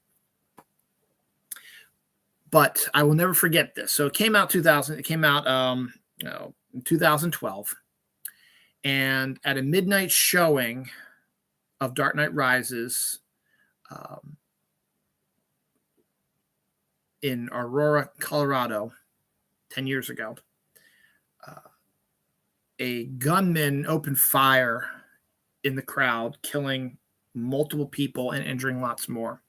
But I will never forget this. So it came out 2000. It came out in 2012. And at a midnight showing of Dark Knight Rises in Aurora, Colorado, 10 years ago, a gunman opened fire in the crowd, killing multiple people and injuring lots more.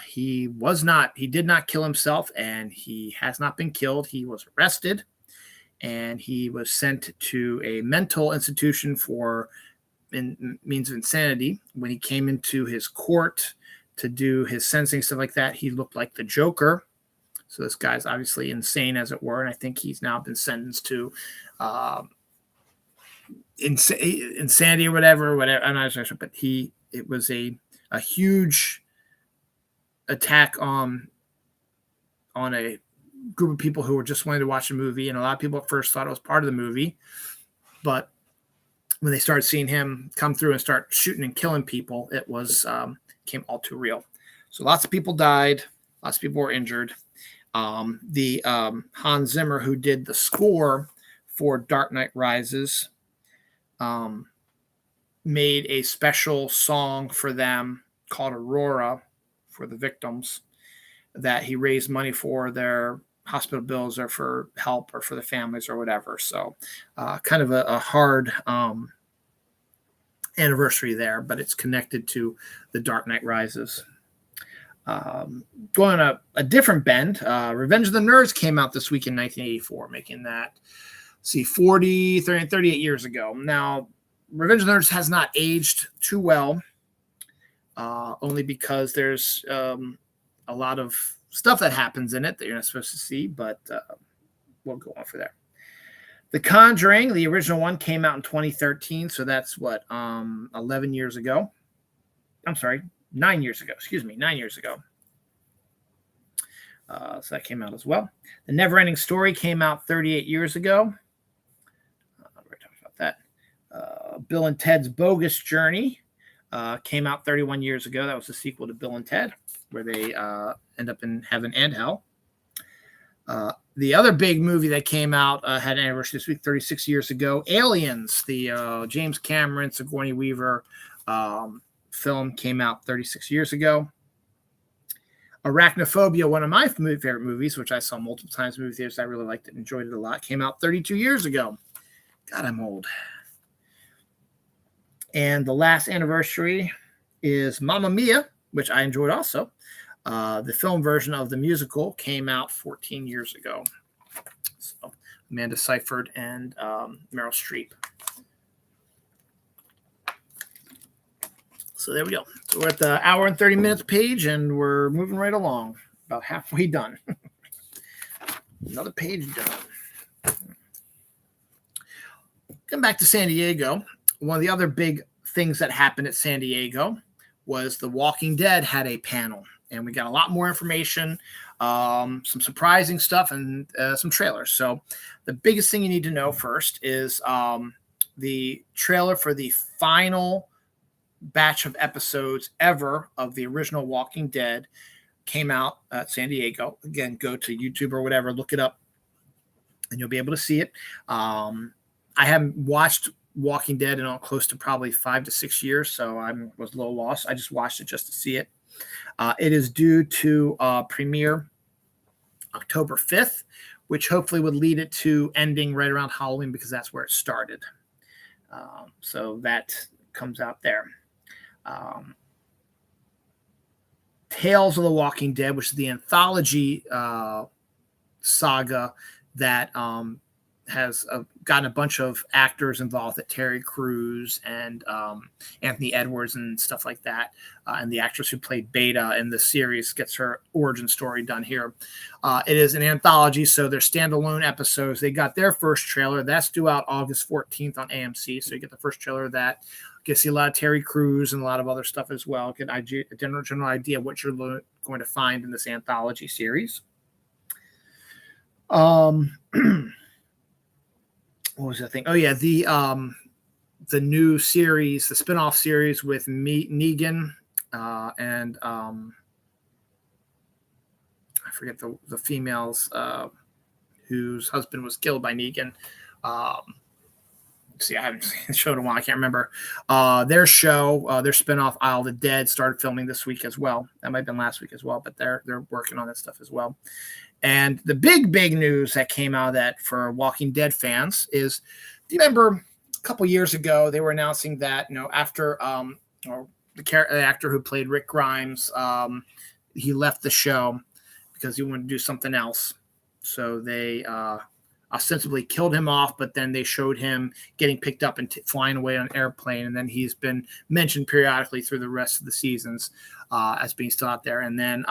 He did not kill himself, and he has not been killed. He was arrested, and he was sent to a mental institution for means of insanity. When he came into his court to do his sentencing, stuff like that, he looked like the Joker. So this guy's obviously insane, as it were, and I think he's now been sentenced to insanity or whatever. I'm not sure, but it was a huge attack on a group of people who were just wanting to watch a movie, and a lot of people at first thought it was part of the movie, but when they started seeing him come through and start shooting and killing people, it was became all too real. So lots of people died, lots of people were injured. The Hans Zimmer, who did the score for Dark Knight Rises, made a special song for them called Aurora for the victims that he raised money for their hospital bills or for help or for the families or whatever. So kind of a hard anniversary there, but it's connected to the Dark Knight Rises. Going on a different bend, Revenge of the Nerds came out this week in 1984, making that, 38 years ago. Now, Revenge of the Nerds has not aged too well, only because there's a lot of stuff that happens in it that you're not supposed to see, but we'll go on for that. The Conjuring, the original one, came out in 2013, so that's 11 years ago. I'm sorry, 9 years ago. 9 years ago. So that came out as well. The Neverending Story came out 38 years ago. We're talking about that. Bill and Ted's Bogus Journey came out 31 years ago. That was the sequel to Bill and Ted, where they end up in heaven and hell. The other big movie that came out had an anniversary this week, 36 years ago. Aliens, the James Cameron, Sigourney Weaver film, came out 36 years ago. Arachnophobia, one of my favorite movies, which I saw multiple times in movie theaters. I really liked it and enjoyed it a lot. Came out 32 years ago. God, I'm old. And the last anniversary is Mamma Mia, which I enjoyed also. The film version of the musical came out 14 years ago. So Amanda Seyfried and Meryl Streep. So there we go. So we're at the hour and 30 minutes page, and we're moving right along. About halfway done. Another page done. Come back to San Diego. One of the other big things that happened at San Diego was The Walking Dead had a panel, and we got a lot more information, some surprising stuff, and some trailers. So the biggest thing you need to know first is the trailer for the final batch of episodes ever of the original Walking Dead came out at San Diego. Again, go to YouTube or whatever, look it up. and you'll be able to see it. I haven't watched Walking Dead in close to probably 5 to 6 years, so I was a little lost. I just watched it just to see it. It is due to premiere October 5th, which hopefully would lead it to ending right around Halloween because that's where it started. So that comes out there. Tales of the Walking Dead, which is the anthology saga that has gotten a bunch of actors involved, at Terry Crews and Anthony Edwards and stuff like that. And the actress who played Beta in the series gets her origin story done here. It is an anthology, so they're standalone episodes. They got their first trailer. That's due out August 14th on AMC, so you get the first trailer of that. You can see a lot of Terry Crews and a lot of other stuff as well. Get a general idea of what you're going to find in this anthology series. What was the thing? Oh yeah, the new series, the spinoff series with Negan and I forget the females whose husband was killed by Negan. See, I haven't seen the show in a while. I can't remember. Their show, their spinoff, Isle of the Dead, started filming this week as well. That might have been last week as well, but they're working on that stuff as well. And the big news that came out of that for Walking Dead fans is, do you remember a couple years ago they were announcing that, after the actor who played Rick Grimes, he left the show because he wanted to do something else. So they ostensibly killed him off, but then they showed him getting picked up and flying away on an airplane. And then he's been mentioned periodically through the rest of the seasons as being still out there. And then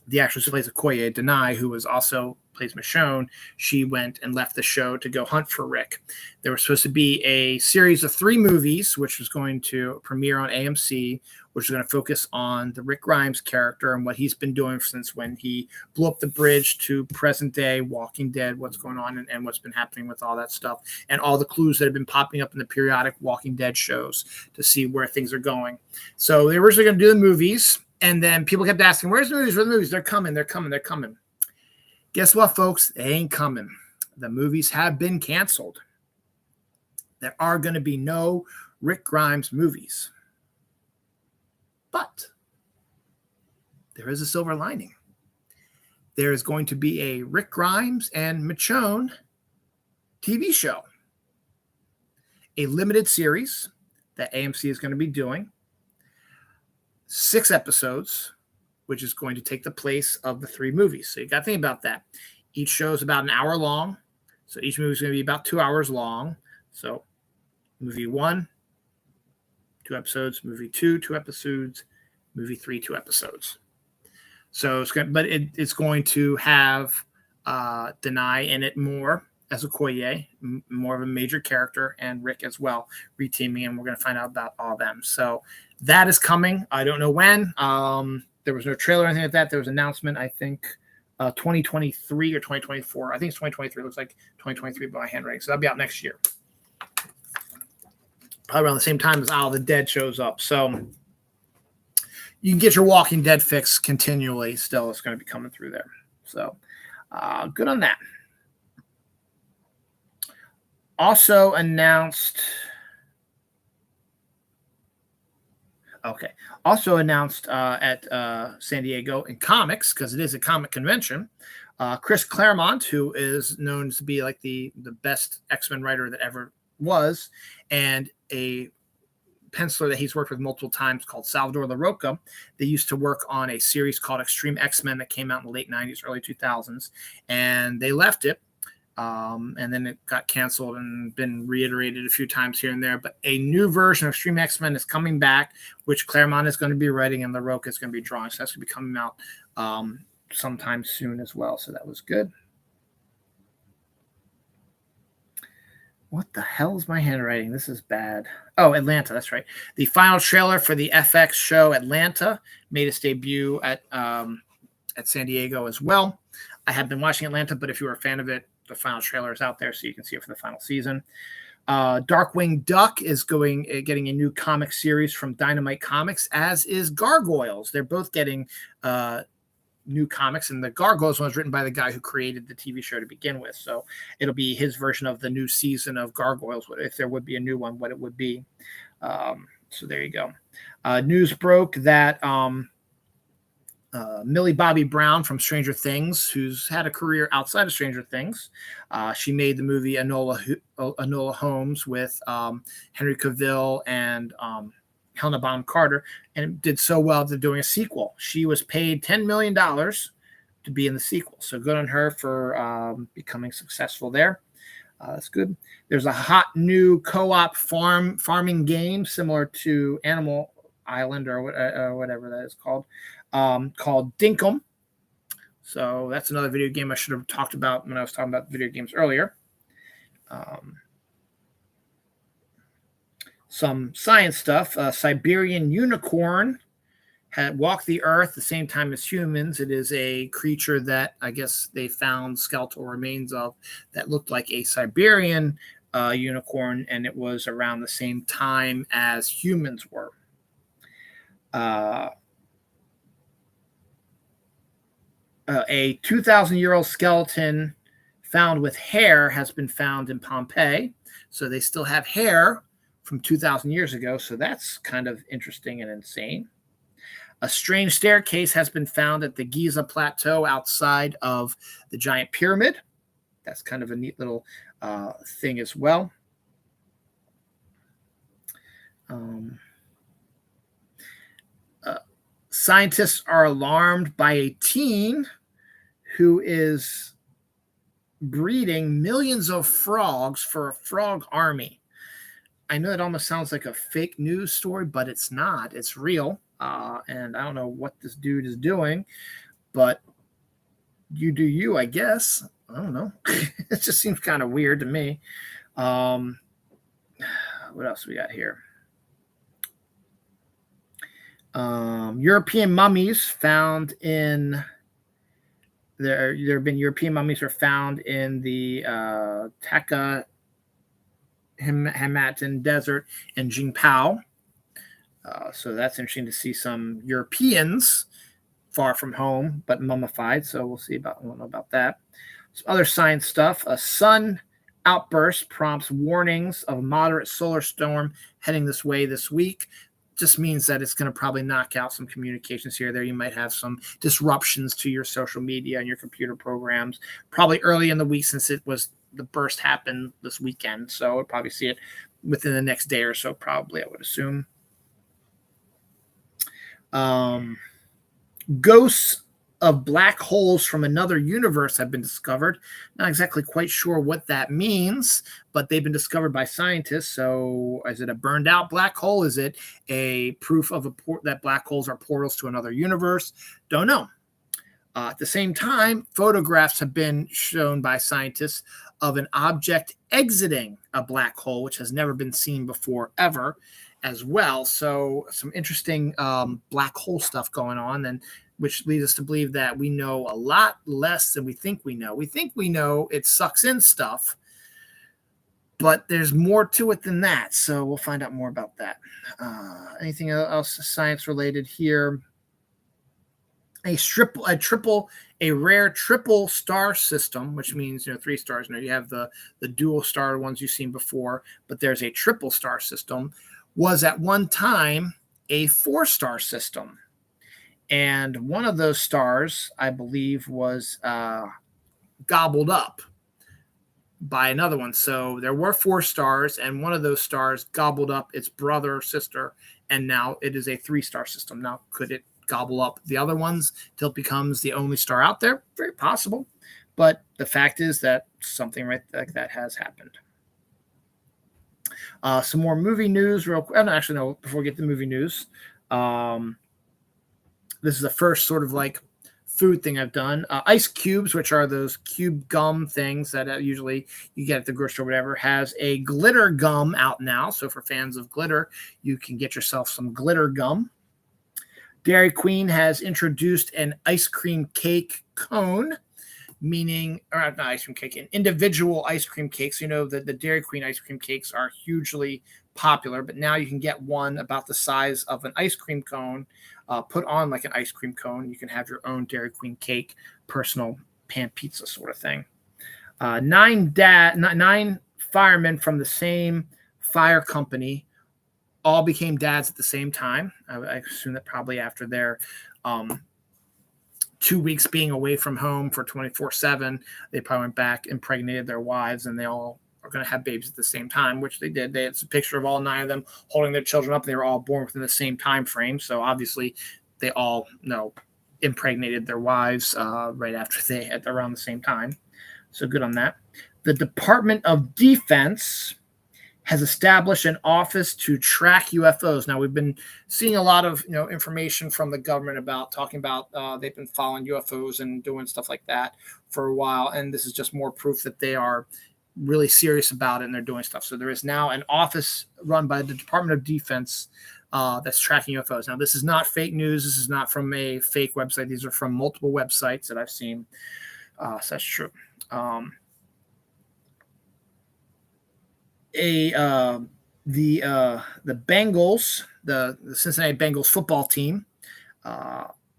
the actress who plays Okoye, Denai, who plays Michonne, she went and left the show to go hunt for Rick. There was supposed to be a series of 3 movies, which was going to premiere on AMC, which was going to focus on the Rick Grimes character and what he's been doing since when he blew up the bridge to present day Walking Dead, what's going on and what's been happening with all that stuff, and all the clues that have been popping up in the periodic Walking Dead shows to see where things are going. So they were originally going to do the movies, and then people kept asking, where's the movies? Where's the movies? They're coming. Guess what, folks? They ain't coming. The movies have been canceled. There are going to be no Rick Grimes movies. But there is a silver lining. There is going to be a Rick Grimes and Michonne TV show. A limited series that AMC is going to be doing. 6 episodes, which is going to take the place of the 3 movies. So you got to think about that. Each show is about an hour long. So each movie is going to be about 2 hours long. So movie 1, 2 episodes. Movie 2, 2 episodes. Movie 3, 2 episodes. So it's going to have Denai in it more as Okoye, more of a major character, and Rick as well, reteaming, and we're going to find out about all of them. So that is coming. I don't know when. There was no trailer or anything like that. There was an announcement, I think, 2023 or 2024. I think it's 2023. It looks like 2023 by my handwriting. So that'll be out next year. Probably around the same time as Isle of the Dead shows up. So you can get your Walking Dead fix continually. Still, it's going to be coming through there. So good on that. Also announced at San Diego in comics, because it is a comic convention, Chris Claremont, who is known to be like the best X-Men writer that ever was, and a penciler that he's worked with multiple times called Salvador LaRocca. They used to work on a series called Extreme X-Men that came out in the late 90s, early 2000s, and they left it. And then it got canceled and been reiterated a few times here and there. But a new version of Extreme X-Men is coming back, which Claremont is going to be writing and LaRocca is going to be drawing. So that's going to be coming out sometime soon as well. So that was good. What the hell is my handwriting? This is bad. Oh, Atlanta. That's right. The final trailer for the FX show Atlanta made its debut at San Diego as well. I have been watching Atlanta, but if you were a fan of it, the final trailer is out there, so you can see it for the final season. Darkwing Duck is getting a new comic series from Dynamite Comics, as is Gargoyles. They're both getting new comics, and the Gargoyles one was written by the guy who created the TV show to begin with. So it'll be his version of the new season of Gargoyles. If there would be a new one, what it would be. So there you go. News broke that Millie Bobby Brown from Stranger Things, who's had a career outside of Stranger Things, she made the movie Enola Holmes with Henry Cavill and Helena Bonham Carter, and it did so well they're doing a sequel. She was paid $10 million to be in the sequel, so good on her for becoming successful there. That's good. There's a hot new co-op farming game similar to Animal Island or whatever that is called Dinkum. So that's another video game I should have talked about when I was talking about video games earlier. Some science stuff. Siberian unicorn had walked the earth the same time as humans. It is a creature that I guess they found skeletal remains of that looked like a Siberian unicorn, and it was around the same time as humans were. A 2,000-year-old skeleton found with hair has been found in Pompeii. So they still have hair from 2,000 years ago. So that's kind of interesting and insane. A strange staircase has been found at the Giza Plateau outside of the Giant Pyramid. That's kind of a neat little thing as well. Scientists are alarmed by a teen who is breeding millions of frogs for a frog army. I know it almost sounds like a fake news story, but it's not. It's real. And I don't know what this dude is doing, but you do you, I guess. I don't know. It just seems kind of weird to me. What else we got here? European mummies found in there have been European mummies are found in the Taka Hamatan Desert in Jingpao. So that's interesting to see some Europeans far from home but mummified. So we'll see about, I don't know about that. Some other science stuff. A sun outburst prompts warnings of a moderate solar storm heading this way this week. Just means that it's going to probably knock out some communications here or there. You might have some disruptions to your social media and your computer programs probably early in the week, since it was the burst happened this weekend. So we'll probably see it within the next day or so, probably, I would assume. Ghosts of black holes from another universe have been discovered. Not exactly quite sure what that means, but they've been discovered by scientists. So is it a burned out black hole? Is it a proof of that black holes are portals to another universe? Don't know. At the same time, photographs have been shown by scientists of an object exiting a black hole, which has never been seen before ever as well. So some interesting black hole stuff going on, and which leads us to believe that we know a lot less than we think we know. We think we know it sucks in stuff, but there's more to it than that. So we'll find out more about that. Anything else science related here? A rare triple star system, which means 3 stars. Now you have the dual star ones you've seen before, but there's a triple star system. Was at one time a 4-star system. And one of those stars, I believe, was gobbled up by another one. So there were 4 stars, and one of those stars gobbled up its brother or sister, and now it is a 3-star system. Now, could it gobble up the other ones till it becomes the only star out there? Very possible. But the fact is that something right like that has happened. Some more movie news real quick. Actually, no, before we get to movie news. This is the first sort of like food thing I've done. Ice Cubes, which are those cube gum things that usually you get at the grocery store or whatever, has a glitter gum out now. So for fans of glitter, you can get yourself some glitter gum. Dairy Queen has introduced an ice cream cake cone, meaning, or not ice cream cake, an individual ice cream cake. So the Dairy Queen ice cream cakes are hugely popular, but now you can get one about the size of an ice cream cone, put on like an ice cream cone. You can have your own Dairy Queen cake, personal pan pizza sort of thing. 9 firemen from the same fire company all became dads at the same time. I assume that probably after their 2 weeks being away from home for 24/7, they probably went back, impregnated their wives, and they all are going to have babies at the same time, which they did. It's a picture of all 9 of them holding their children up. They were all born within the same time frame. So obviously they all impregnated their wives right after they at around the same time. So good on that. The Department of Defense has established an office to track UFOs. Now, we've been seeing a lot of information from the government about talking about they've been following UFOs and doing stuff like that for a while, and this is just more proof that they are really serious about it and they're doing stuff. So there is now an office run by the Department of Defense that's tracking UFOs. Now, this is not fake news. This is not from a fake website. These are from multiple websites that I've seen. So that's true. The Bengals, the Cincinnati Bengals football team,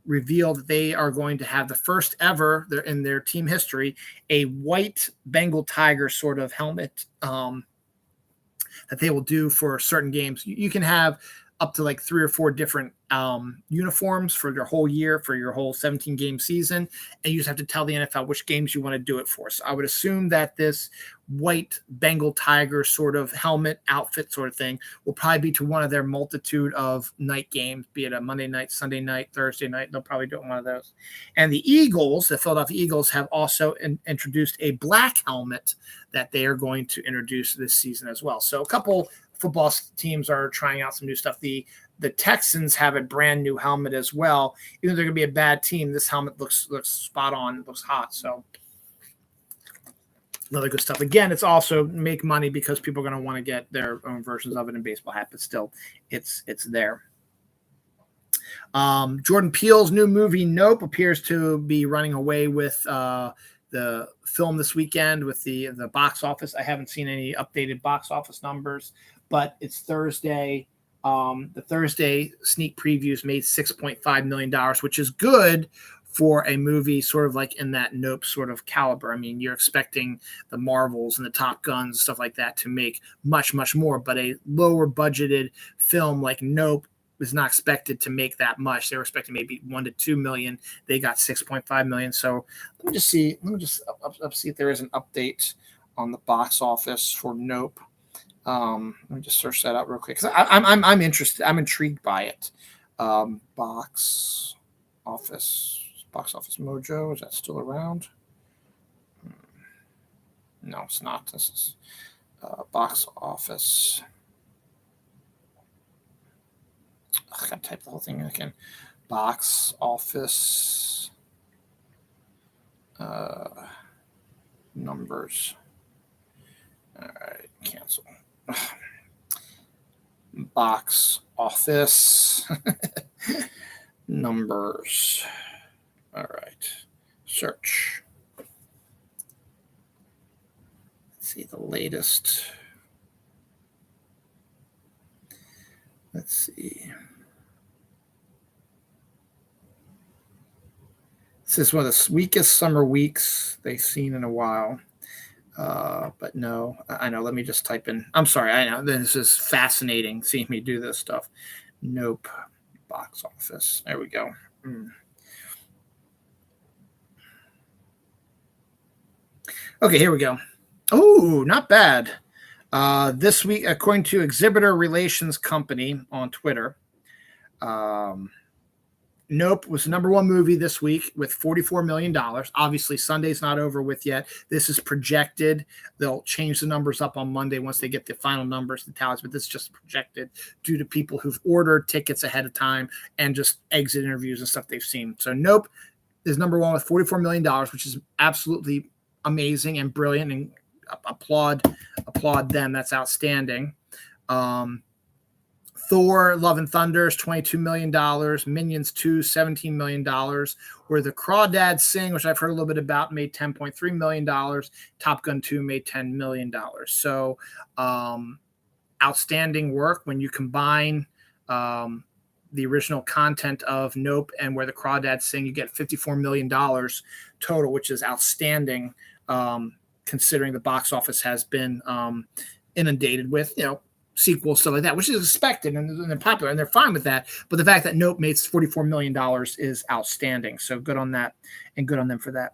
revealed that they are going to have the first ever in their team history a white Bengal tiger sort of helmet that they will do for certain games. You can have up to like 3 or 4 different uniforms for your whole year, for your whole 17-game season, and you just have to tell the NFL which games you want to do it for. So I would assume that this white Bengal tiger sort of helmet outfit sort of thing will probably be to one of their multitude of night games, be it a Monday night, Sunday night, Thursday night. They'll probably do it one of those. And the Eagles, the Philadelphia Eagles, have also introduced a black helmet that they are going to introduce this season as well. So a couple football teams are trying out some new stuff. The Texans have a brand new helmet as well. Even though they're going to be a bad team, this helmet looks spot on. It looks hot. So another good stuff. Again, it's also make money because people are going to want to get their own versions of it in baseball hat, but still, it's there. Jordan Peele's new movie Nope appears to be running away with the film this weekend with the box office. I haven't seen any updated box office numbers, but it's Thursday. The Thursday sneak previews made $6.5 million, which is good for a movie sort of like in that Nope sort of caliber. I mean, you're expecting the Marvels and the Top Guns, stuff like that, to make much, much more, but a lower budgeted film like Nope was not expected to make that much. They were expecting maybe 1 to 2 million. They got 6.5 million. So let me just see if there is an update on the box office for Nope. Let me just search that out real quick, because I'm interested. I'm intrigued by it. Box office Mojo, is that still around? No, it's not. This is box office. I gotta type the whole thing in again. Box office numbers. All right, cancel. Box office numbers. All right, search. Let's see the latest. Let's see. This is one of the weakest summer weeks they've seen in a while. But no, I know. Let me just type in. I'm sorry. I know this is fascinating seeing me do this stuff. Nope. Box office. There we go. Okay, here we go. Oh, not bad. This week, according to Exhibitor Relations Company on Twitter, Nope was the number 1 movie this week with $44 million. Obviously, Sunday's not over with yet. This is projected. They'll change the numbers up on Monday once they get the final numbers, the tallies, but this is just projected due to people who've ordered tickets ahead of time and just exit interviews and stuff they've seen. So Nope is number 1 with $44 million, which is absolutely amazing and brilliant, and applaud them. That's outstanding. Thor, Love and Thunder is $22 million. Minions 2, $17 million. Where the Crawdads Sing, which I've heard a little bit about, made $10.3 million. Top Gun 2 made $10 million. So outstanding work when you combine the original content of Nope and Where the Crawdads Sing. You get $54 million total, which is outstanding, considering the box office has been inundated with, sequels, stuff like that, which is expected, and they're popular, and they're fine with that. But the fact that Nope made $44 million is outstanding. So good on that, and good on them for that.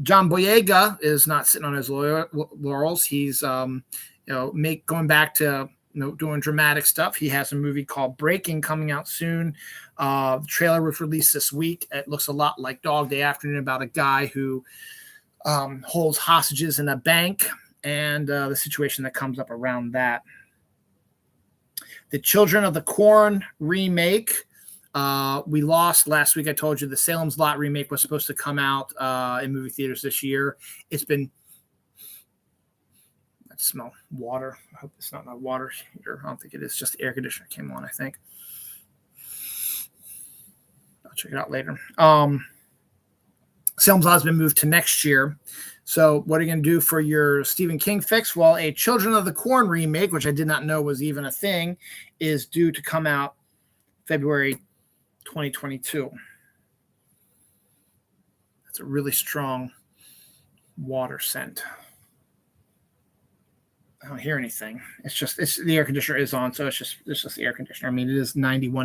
John Boyega is not sitting on his laurels. He's going back to doing dramatic stuff. He has a movie called Breaking coming out soon. The trailer was released this week. It looks a lot like Dog Day Afternoon, about a guy who holds hostages in a bank, and the situation that comes up around that. The Children of the Corn remake. We lost last week. I told you the Salem's Lot remake was supposed to come out in movie theaters this year. It's been... I smell water. I hope it's not my water heater. I don't think it is. Just the air conditioner came on, I think. I'll check it out later. Salem's Lot has been moved to next year. So what are you going to do for your Stephen King fix? Well, a Children of the Corn remake, which I did not know was even a thing, is due to come out February 2022. That's a really strong water scent. I don't hear anything. It's the air conditioner is on, so it's just the air conditioner. I mean, it is 91.